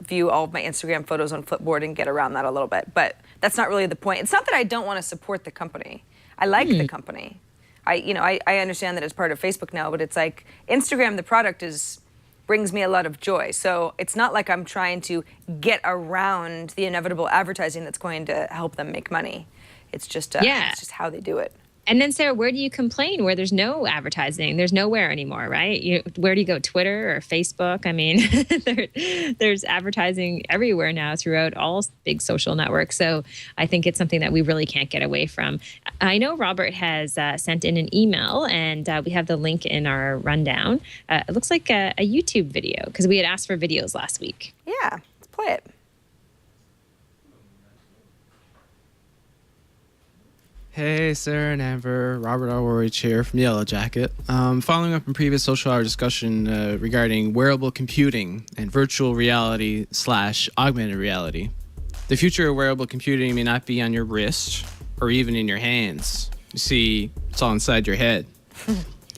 view all of my Instagram photos on Flipboard and get around that a little bit. But that's not really the point. It's not that I don't want to support the company. I like the company. I understand that it's part of Facebook now, but it's like Instagram, the product brings me a lot of joy. So it's not like I'm trying to get around the inevitable advertising that's going to help them make money. It's just it's just how they do it. And then, Sarah, where do you complain where there's no advertising? There's nowhere anymore, right? Where do you go? Twitter or Facebook? I mean, there's advertising everywhere now throughout all big social networks. So I think it's something that we really can't get away from. I know Robert has sent in an email, and we have the link in our rundown. It looks like a YouTube video, because we had asked for videos last week. Yeah, let's play it. Hey, Sarah and Amber, Robert Alwarich here from Yellow Jacket. Following up on previous social hour discussion regarding wearable computing and virtual reality / augmented reality. The future of wearable computing may not be on your wrist or even in your hands. You see, it's all inside your head.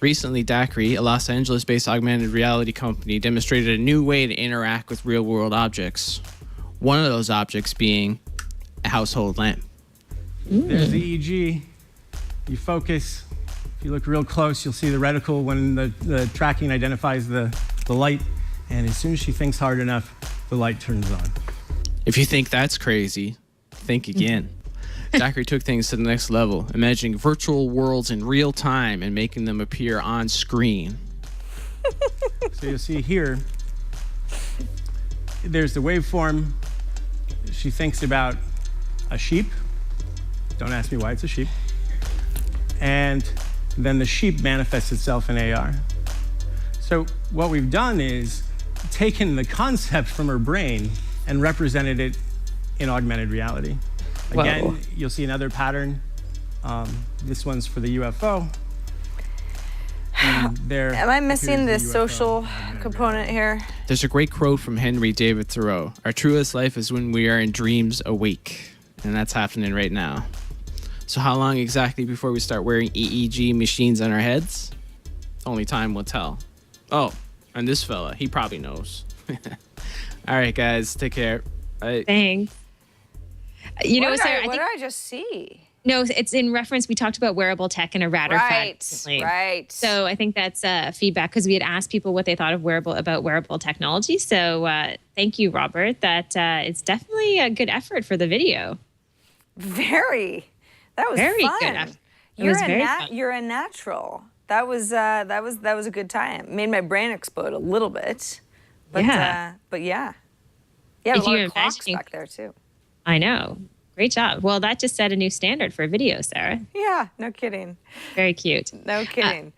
Recently, Daiquiri, a Los Angeles-based augmented reality company, demonstrated a new way to interact with real-world objects. One of those objects being a household lamp. There's the EEG. You focus. If you look real close, you'll see the reticle when the tracking identifies the light. And as soon as she thinks hard enough, the light turns on. If you think that's crazy, think again. Daiquiri took things to the next level, imagining virtual worlds in real time and making them appear on screen. So you'll see here, there's the waveform. She thinks about a sheep. Don't ask me why it's a sheep. And then the sheep manifests itself in AR. So what we've done is taken the concept from her brain and represented it in augmented reality. Again, you'll see another pattern. This one's for the UFO. Am I missing the social component here? There's a great quote from Henry David Thoreau. Our truest life is when we are in dreams awake. And that's happening right now. So how long exactly before we start wearing EEG machines on our heads? Only time will tell. Oh, and this fella, he probably knows. All right, guys, take care. Bye. Thanks. You know, Sarah, what did I just see? No, it's in reference. We talked about wearable tech and a router fact. Right. So I think that's feedback, because we had asked people what they thought of wearable technology. So thank you, Robert. That it's definitely a good effort for the video. Very. That was very fun. good effort. You're a natural. That was a good time. Made my brain explode a little bit. But yeah. Yeah, a lot of clocks back there too. I know. Great job. Well, that just set a new standard for video, Sarah. Yeah, no kidding. Very cute. No kidding.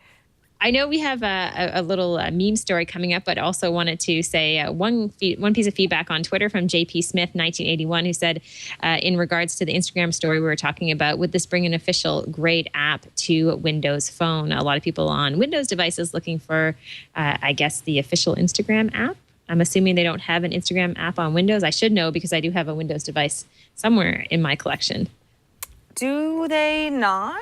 I know we have a little meme story coming up, but also wanted to say one piece of feedback on Twitter from JP Smith 1981, who said, in regards to the Instagram story we were talking about, would this bring an official grade app to Windows Phone? A lot of people on Windows devices looking for, I guess, the official Instagram app. I'm assuming they don't have an Instagram app on Windows. I should know, because I do have a Windows device somewhere in my collection. Do they not?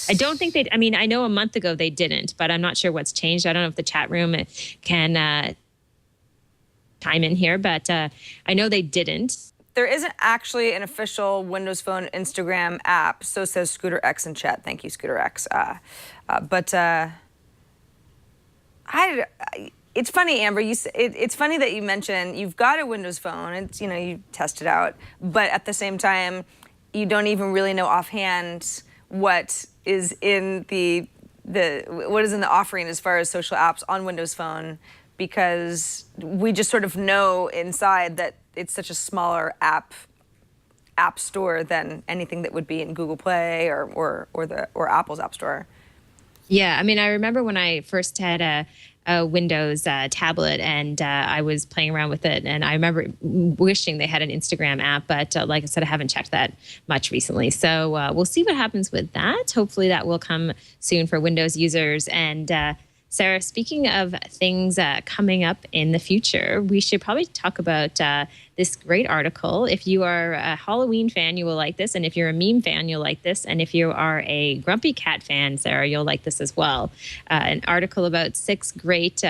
I don't think they, I mean, I know a month ago they didn't, but I'm not sure what's changed. I don't know if the chat room can chime in here, but I know they didn't. There isn't actually an official Windows Phone Instagram app. So says Scooter X in chat. Thank you, Scooter X. It's funny, Amber. It's funny that you mentioned you've got a Windows Phone. It's, you test it out, but at the same time, you don't even really know offhand what is in the offering as far as social apps on Windows Phone, because we just sort of know inside that it's such a smaller app store than anything that would be in Google Play or Apple's App Store. Yeah, I mean, I remember when I first had a Windows tablet and I was playing around with it, and I remember wishing they had an Instagram app, but like I said, I haven't checked that much recently. So we'll see what happens with that. Hopefully that will come soon for Windows users. And Sarah, speaking of things coming up in the future, we should probably talk about this great article. If you are a Halloween fan, you will like this. And if you're a meme fan, you'll like this. And if you are a Grumpy Cat fan, Sarah, you'll like this as well. An article about 6 great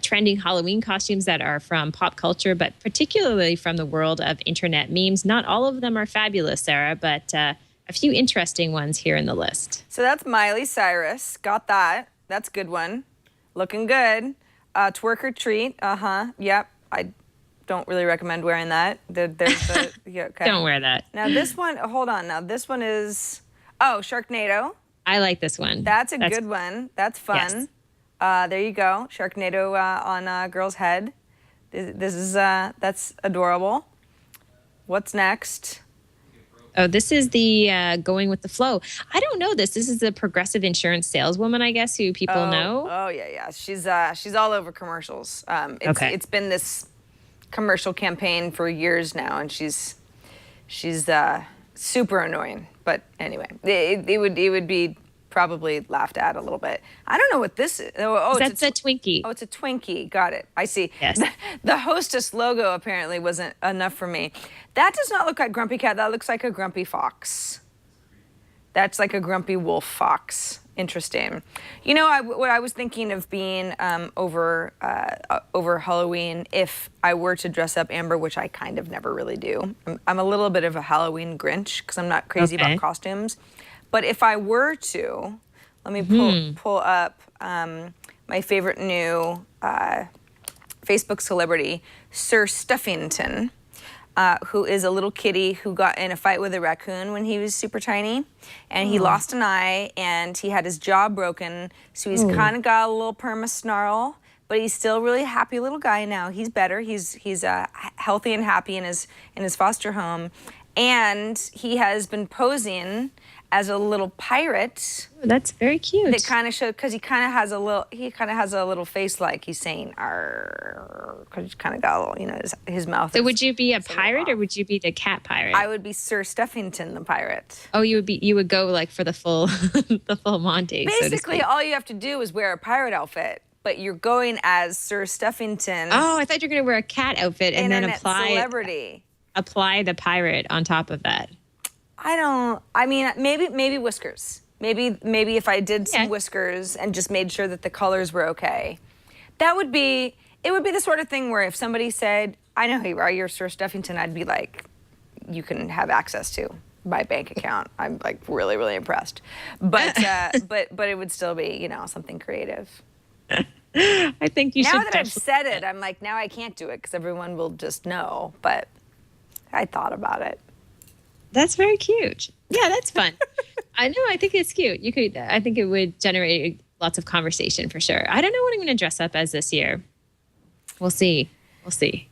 trending Halloween costumes that are from pop culture, but particularly from the world of internet memes. Not all of them are fabulous, Sarah, but a few interesting ones here in the list. So that's Miley Cyrus. Got that. That's a good one. Looking good. Twerk or treat. Yep. I don't really recommend wearing that. There's the, yeah, okay. Don't wear that. Now this one, hold on. Now this one is, Sharknado. I like this one. That's a good one. That's fun. Yes. There you go. Sharknado on a girl's head. This is, that's adorable. What's next? Oh, this is the going with the flow. I don't know this. This is the progressive insurance saleswoman, I guess, who people know. Oh yeah. She's all over commercials. It's been this commercial campaign for years now, and she's super annoying. But anyway, it would be probably laughed at a little bit. I don't know what this is. That's a Twinkie. Oh, it's a Twinkie. Got it. I see. Yes. The Hostess logo apparently wasn't enough for me. That does not look like Grumpy Cat. That looks like a Grumpy Fox. That's like a Grumpy Wolf Fox. Interesting. You know, what I was thinking of being over Halloween, if I were to dress up Amber, which I kind of never really do. I'm a little bit of a Halloween Grinch because I'm not crazy about costumes. But if I were to, let me pull up my favorite new Facebook celebrity, Sir Stuffington, who is a little kitty who got in a fight with a raccoon when he was super tiny. And he lost an eye, and he had his jaw broken. So he's kind of got a little perma snarl, but he's still a really happy little guy now. He's better. He's healthy and happy in his foster home. And he has been posing as a little pirate. Oh, that's very cute. That kind of showed, because he kind of has a little face like he's saying "arr," because he's kind of got a little, his mouth. So would you be a pirate or would you be the cat pirate? I would be Sir Stuffington the pirate. Oh, you would go like for the full the full Monty. Basically, all you have to do is wear a pirate outfit, but you're going as Sir Stuffington. Oh, I thought you were going to wear a cat outfit and then apply the pirate on top of that. Maybe whiskers. Maybe if I did some whiskers and just made sure that the colors were okay. It would be the sort of thing where if somebody said, I know who you are, you're Sir Stuffington, I'd be like, you can have access to my bank account. I'm like really, really impressed. But but it would still be, something creative. I think you should. Now that I've said it, I'm like, now I can't do it because everyone will just know. But I thought about it. That's very cute. Yeah, that's fun. I know. I think it's cute. I think it would generate lots of conversation for sure. I don't know what I'm going to dress up as this year. We'll see.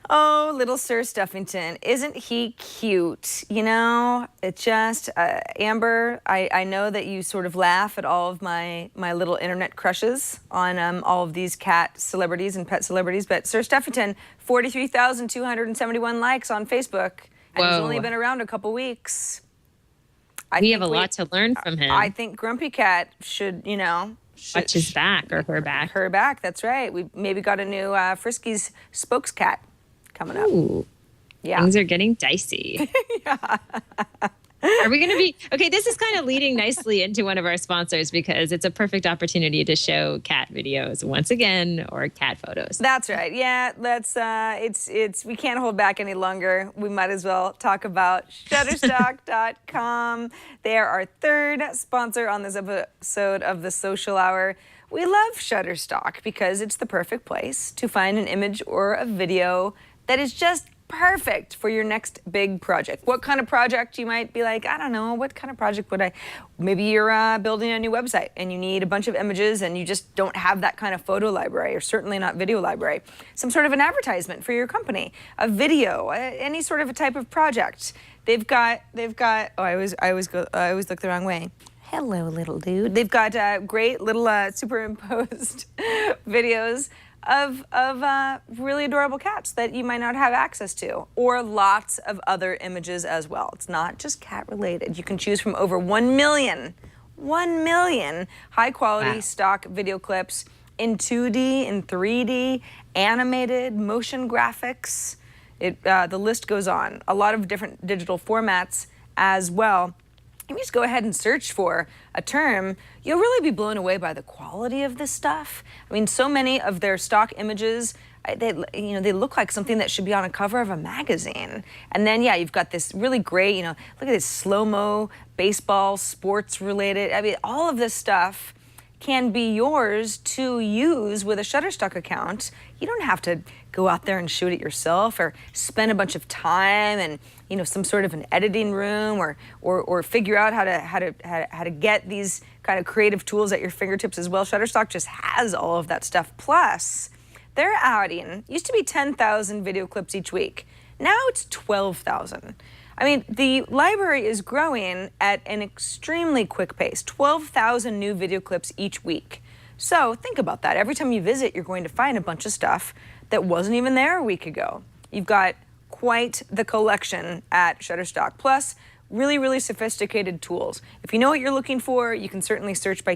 Oh, little Sir Stuffington. Isn't he cute? It's just, Amber, I know that you sort of laugh at all of my little internet crushes on all of these cat celebrities and pet celebrities, but Sir Stuffington, 43,271 likes on Facebook. And he's only been around a couple weeks. We have a lot to learn from him. I think Grumpy Cat should, watch his back or her back. Her back, that's right. We maybe got a new Frisky's spokes cat coming up. Ooh, yeah. Things are getting dicey. Yeah. Are we going to be... Okay, this is kind of leading nicely into one of our sponsors because it's a perfect opportunity to show cat videos once again, or cat photos. That's right. Yeah, that's we can't hold back any longer. We might as well talk about Shutterstock.com. They are our third sponsor on this episode of The Social Hour. We love Shutterstock because it's the perfect place to find an image or a video that is just perfect for your next big project. What kind of project? You might be like, I don't know, what kind of project would I? Maybe you're building a new website and you need a bunch of images and you just don't have that kind of photo library, or certainly not video library. Some sort of an advertisement for your company, a video, any sort of a type of project. They've got. Oh, I always look the wrong way. Hello, little dude. They've got great little superimposed videos of really adorable cats that you might not have access to, or lots of other images as well. It's not just cat related. You can choose from over 1 million high quality stock video clips in 2D, in 3D, animated, motion graphics. The list goes on. A lot of different digital formats as well. If you just go ahead and search for a term, you'll really be blown away by the quality of this stuff. I mean, so many of their stock images, they look like something that should be on a cover of a magazine. And then, yeah, you've got this really great, look at this slow-mo, baseball, sports related. I mean, all of this stuff can be yours to use with a Shutterstock account. You don't have to go out there and shoot it yourself or spend a bunch of time and some sort of an editing room or figure out how to get these kind of creative tools at your fingertips as well. Shutterstock just has all of that stuff. Plus, they're adding, used to be 10,000 video clips each week. Now it's 12,000. I mean, the library is growing at an extremely quick pace, 12,000 new video clips each week. So think about that. Every time you visit, you're going to find a bunch of stuff that wasn't even there a week ago. You've got quite the collection at Shutterstock. Plus, really, really sophisticated tools. If you know what you're looking for, you can certainly search by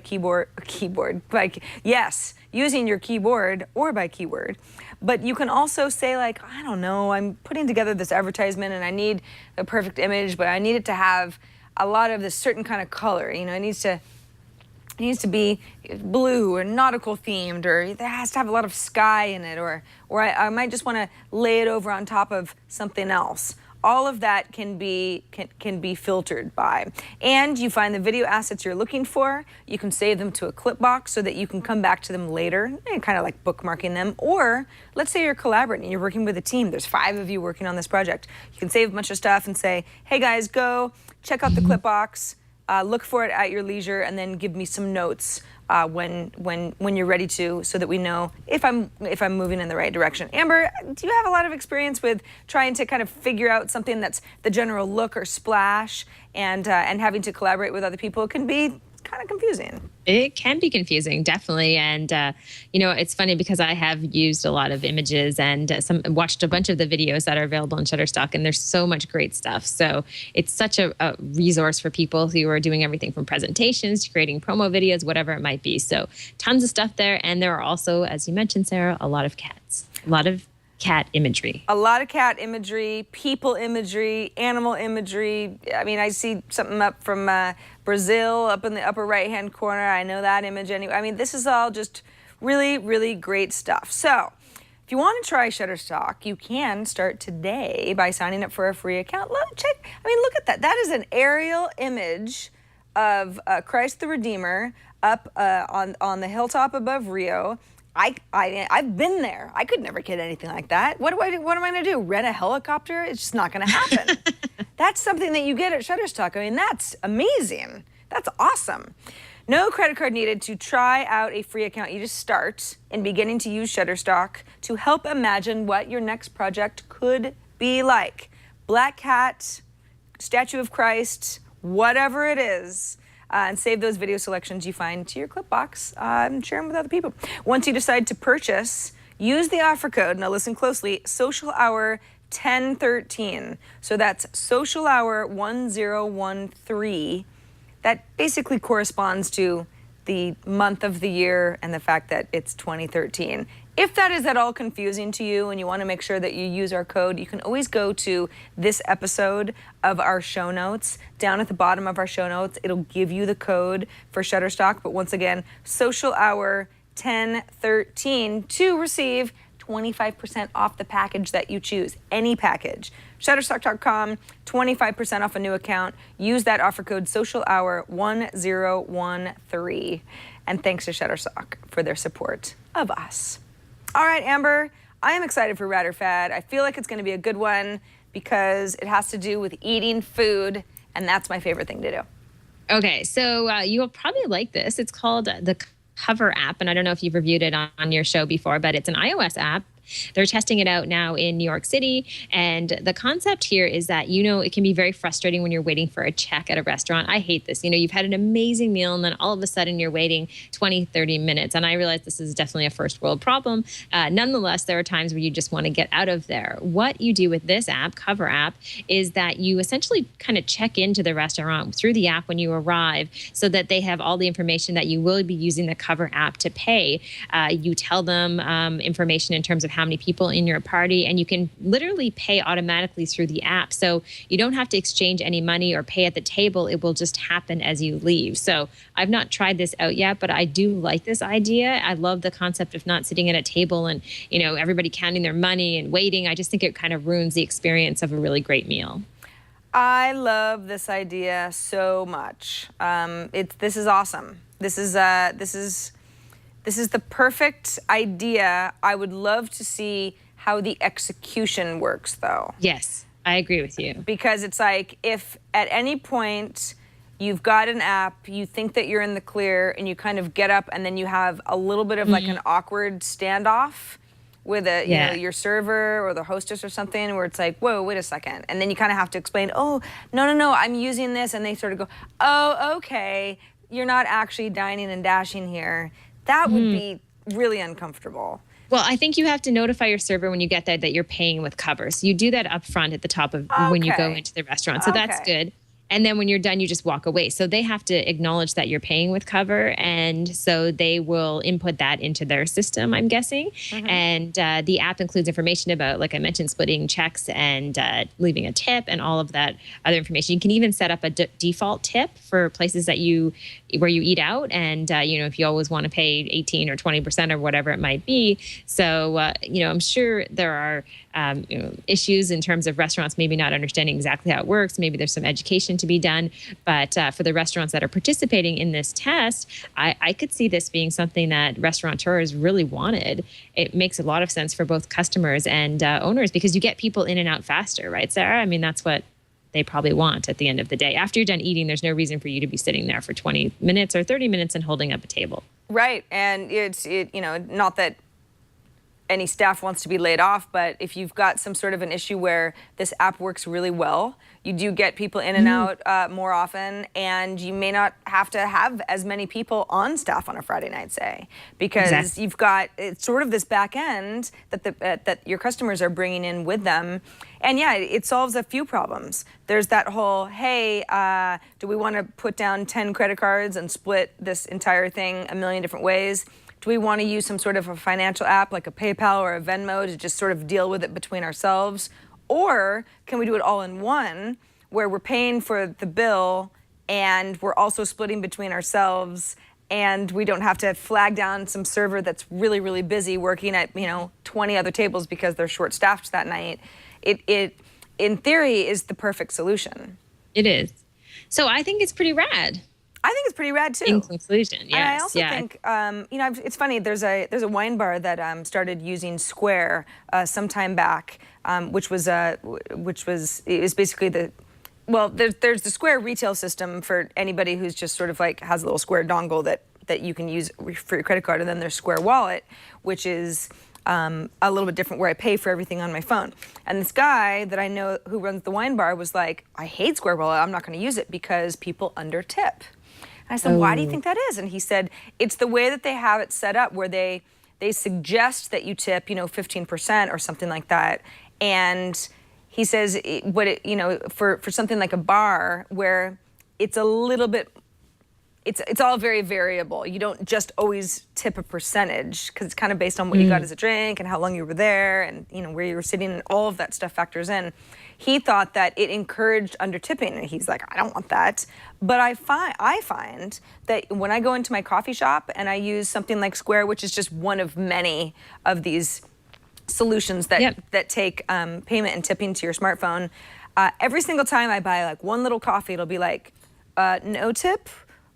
using your keyboard or by keyword. But you can also say, like, I don't know, I'm putting together this advertisement and I need the perfect image, but I need it to have a lot of this certain kind of color. It needs to be blue or nautical themed, or it has to have a lot of sky in it, or I might just want to lay it over on top of something else. All of that can be filtered by. And you find the video assets you're looking for. You can save them to a clip box so that you can come back to them later, kind of like bookmarking them. Or let's say you're collaborating, you're working with a team. There's 5 of you working on this project. You can save a bunch of stuff and say, hey guys, go check out the clip box. Look for it at your leisure, and then give me some notes when you're ready to, so that we know if I'm moving in the right direction. Amber, do you have a lot of experience with trying to kind of figure out something that's the general look or splash, and having to collaborate with other people? It can be kind of confusing. It can be confusing, definitely. And, it's funny because I have used a lot of images and watched a bunch of the videos that are available on Shutterstock, and there's so much great stuff. So it's such a resource for people who are doing everything from presentations to creating promo videos, whatever it might be. So tons of stuff there. And there are also, as you mentioned, Sarah, a lot of cats, a lot of cat imagery. A lot of cat imagery, people imagery, animal imagery. I mean, I see something up from Brazil up in the upper right-hand corner. I know that image anyway. I mean, this is all just really, really great stuff. So if you want to try Shutterstock, you can start today by signing up for a free account. Look at that. That is an aerial image of Christ the Redeemer up on the hilltop above Rio. I've been there. I could never get anything like that. What am I going to do? Rent a helicopter? It's just not going to happen. That's something that you get at Shutterstock. I mean, that's amazing. That's awesome. No credit card needed to try out a free account. You just start in beginning to use Shutterstock to help imagine what your next project could be like. Black cat, statue of Christ, whatever it is. And save those video selections you find to your clip box and share them with other people. Once you decide to purchase, use the offer code, now listen closely, Social Hour 1013. So that's Social Hour 1013. That basically corresponds to the month of the year and the fact that it's 2013. If that is at all confusing to you and you want to make sure that you use our code, you can always go to this episode of our show notes. Down at the bottom of our show notes, it'll give you the code for Shutterstock. But once again, Social Hour 1013 to receive 25% off the package that you choose, any package. Shutterstock.com, 25% off a new account. Use that offer code Social Hour 1013. And thanks to Shutterstock for their support of us. All right, Amber, I am excited for Rad or Fad. I feel like it's going to be a good one because it has to do with eating food, and that's my favorite thing to do. Okay, so you'll probably like this. It's called the Cover app, and I don't know if you've reviewed it on your show before, but it's an iOS app. They're testing it out now in New York City. And the concept here is that, it can be very frustrating when you're waiting for a check at a restaurant. I hate this. You've had an amazing meal and then all of a sudden you're waiting 20, 30 minutes. And I realize this is definitely a first world problem. Nonetheless, there are times where you just want to get out of there. What you do with this app, Cover app, is that you essentially kind of check into the restaurant through the app when you arrive so that they have all the information that you will be using the Cover app to pay. You tell them information in terms of how many people in your party, and you can literally pay automatically through the app. So you don't have to exchange any money or pay at the table. It will just happen as you leave. So I've not tried this out yet, but I do like this idea. I love the concept of not sitting at a table and, everybody counting their money and waiting. I just think it kind of ruins the experience of a really great meal. I love this idea so much. This is awesome. This is the perfect idea. I would love to see how the execution works, though. Yes, I agree with you. Because it's like, if at any point you've got an app, you think that you're in the clear, and you kind of get up and then you have a little bit of like an awkward standoff with your server or the hostess or something, where it's like, whoa, wait a second. And then you kind of have to explain, oh, no, I'm using this. And they sort of go, oh, okay, you're not actually dining and dashing here. That would be really uncomfortable. Well, I think you have to notify your server when you get there that you're paying with Cover. So you do that up front at the top of when you go into the restaurant. So that's good. And then when you're done, you just walk away. So they have to acknowledge that you're paying with Cover. And so they will input that into their system, I'm guessing. And the app includes information about, like I mentioned, splitting checks and leaving a tip and all of that other information. You can even set up a default tip for places that where you eat out. And, if you always want to pay 18 or 20% or whatever it might be. So, I'm sure there are issues in terms of restaurants maybe not understanding exactly how it works. Maybe there's some education to be done. But for the restaurants that are participating in this test, I could see this being something that restaurateurs really wanted. It makes a lot of sense for both customers and owners, because you get people in and out faster, right, Sarah? I mean, that's what they probably want at the end of the day. After you're done eating, there's no reason for you to be sitting there for 20 minutes or 30 minutes and holding up a table. Right. And it's not that any staff wants to be laid off, but if you've got some sort of an issue where this app works really well, you do get people in and out more often, and you may not have to have as many people on staff on a Friday night, say, because you've got it's sort of this back end that that your customers are bringing in with them. And yeah, it solves a few problems. There's that whole, hey, do we want to put down 10 credit cards and split this entire thing a million different ways? Do we want to use some sort of a financial app like a PayPal or a Venmo to just sort of deal with it between ourselves? Or can we do it all in one, where we're paying for the bill and we're also splitting between ourselves, and we don't have to flag down some server that's really, really busy working at 20 other tables because they're short-staffed that night? It in theory is the perfect solution. It is. So I think it's pretty rad. I think it's pretty rad too. In conclusion, yes. And I also think, it's funny. There's a wine bar that started using Square some time back, which was basically there's the Square retail system for anybody who's just sort of like has a little Square dongle that you can use for your credit card, and then there's Square Wallet, which is a little bit different, where I pay for everything on my phone. And this guy that I know who runs the wine bar was like, I hate Square Wallet. I'm not going to use it because people under tip. I said, why do you think that is? And he said, it's the way that they have it set up, where they suggest that you tip, 15% or something like that. And he says, for something like a bar, where it's a little bit, it's all very variable. You don't just always tip a percentage, because it's kind of based on what you got as a drink and how long you were there and where you were sitting, and all of that stuff factors in. He thought that it encouraged under tipping, and he's like, I don't want that. But I find that when I go into my coffee shop and I use something like Square, which is just one of many of these solutions that take payment and tipping to your smartphone, every single time I buy like one little coffee, it'll be like no tip,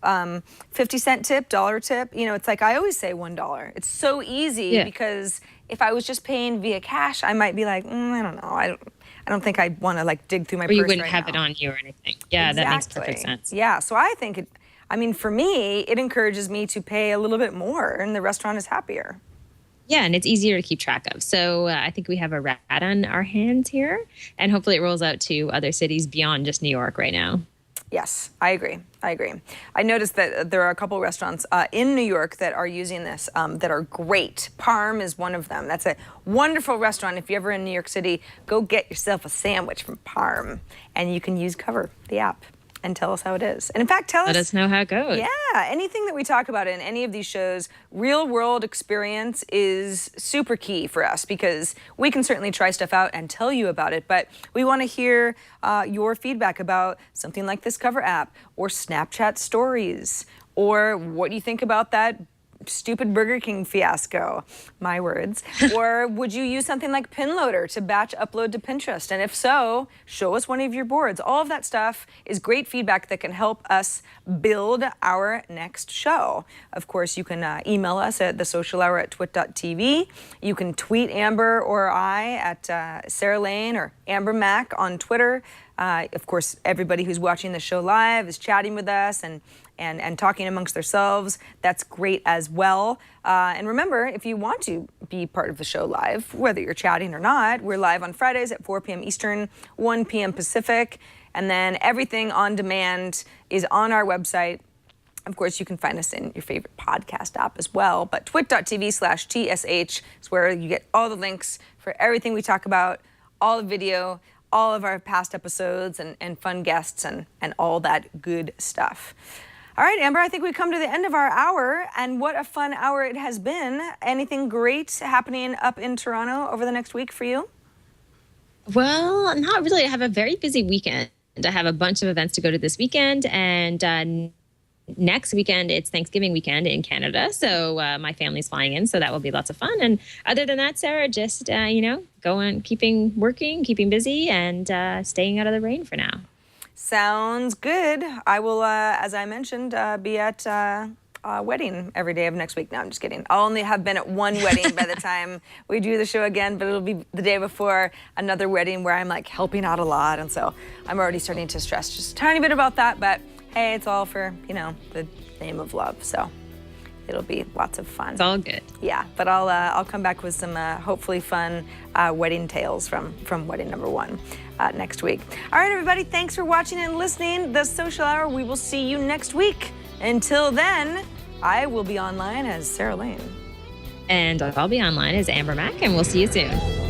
50-cent tip, $1 tip. It's like I always say $1. It's so easy because if I was just paying via cash, I might be like, I don't know, I don't think I'd want to like dig through my purse. Or you wouldn't right have now. it on you or anything. Yeah, Exactly. That makes perfect sense. Yeah, so I think for me, it encourages me to pay a little bit more, and the restaurant is happier. Yeah, and it's easier to keep track of. So I think we have a rat on our hands here, and hopefully it rolls out to other cities beyond just New York right now. Yes, I agree. I noticed that there are a couple restaurants in New York that are using this that are great. Parm is one of them. That's a wonderful restaurant. If you're ever in New York City, go get yourself a sandwich from Parm, and you can use Cover, the app, and tell us how it is. And in fact, Let us know how it goes. Yeah, anything that we talk about in any of these shows, real world experience is super key for us, because we can certainly try stuff out and tell you about it, but we want to hear your feedback about something like this Cover app or Snapchat stories, or what do you think about that stupid Burger King fiasco, my words. Or would you use something like Pinloadr to batch upload to Pinterest? And if so, show us one of your boards. All of that stuff is great feedback that can help us build our next show. Of course, you can email us at thesocialhour@twit.tv. You can tweet Amber or I at Sarah Lane or Amber Mac on Twitter. Of course, everybody who's watching the show live is chatting with us and talking amongst themselves. That's great as well. And remember, if you want to be part of the show live, whether you're chatting or not, we're live on Fridays at 4 p.m. Eastern, 1 p.m. Pacific. And then everything on demand is on our website. Of course, you can find us in your favorite podcast app as well. But twit.tv/TSH is where you get all the links for everything we talk about, all the video, all of our past episodes and fun guests and all that good stuff. All right, Amber, I think we've come to the end of our hour, and what a fun hour it has been. Anything great happening up in Toronto over the next week for you? Well, not really. I have a very busy weekend. I have a bunch of events to go to this weekend, and next weekend it's Thanksgiving weekend in Canada, so my family's flying in, so that will be lots of fun. And other than that, Sarah, just going, working, keeping busy, and staying out of the rain for now. Sounds good. I will, as I mentioned, be at a wedding every day of next week. No, I'm just kidding. I'll only have been at one wedding by the time we do the show again, but it'll be the day before another wedding where I'm like helping out a lot, and so I'm already starting to stress just a tiny bit about that, but hey, it's all for, the name of love, so it'll be lots of fun. It's all good. Yeah, but I'll come back with some hopefully fun wedding tales from wedding number one next week. All right, everybody, thanks for watching and listening. The Social Hour, we will see you next week. Until then, I will be online as Sarah Lane. And I'll be online as Amber Mac, and we'll see you soon.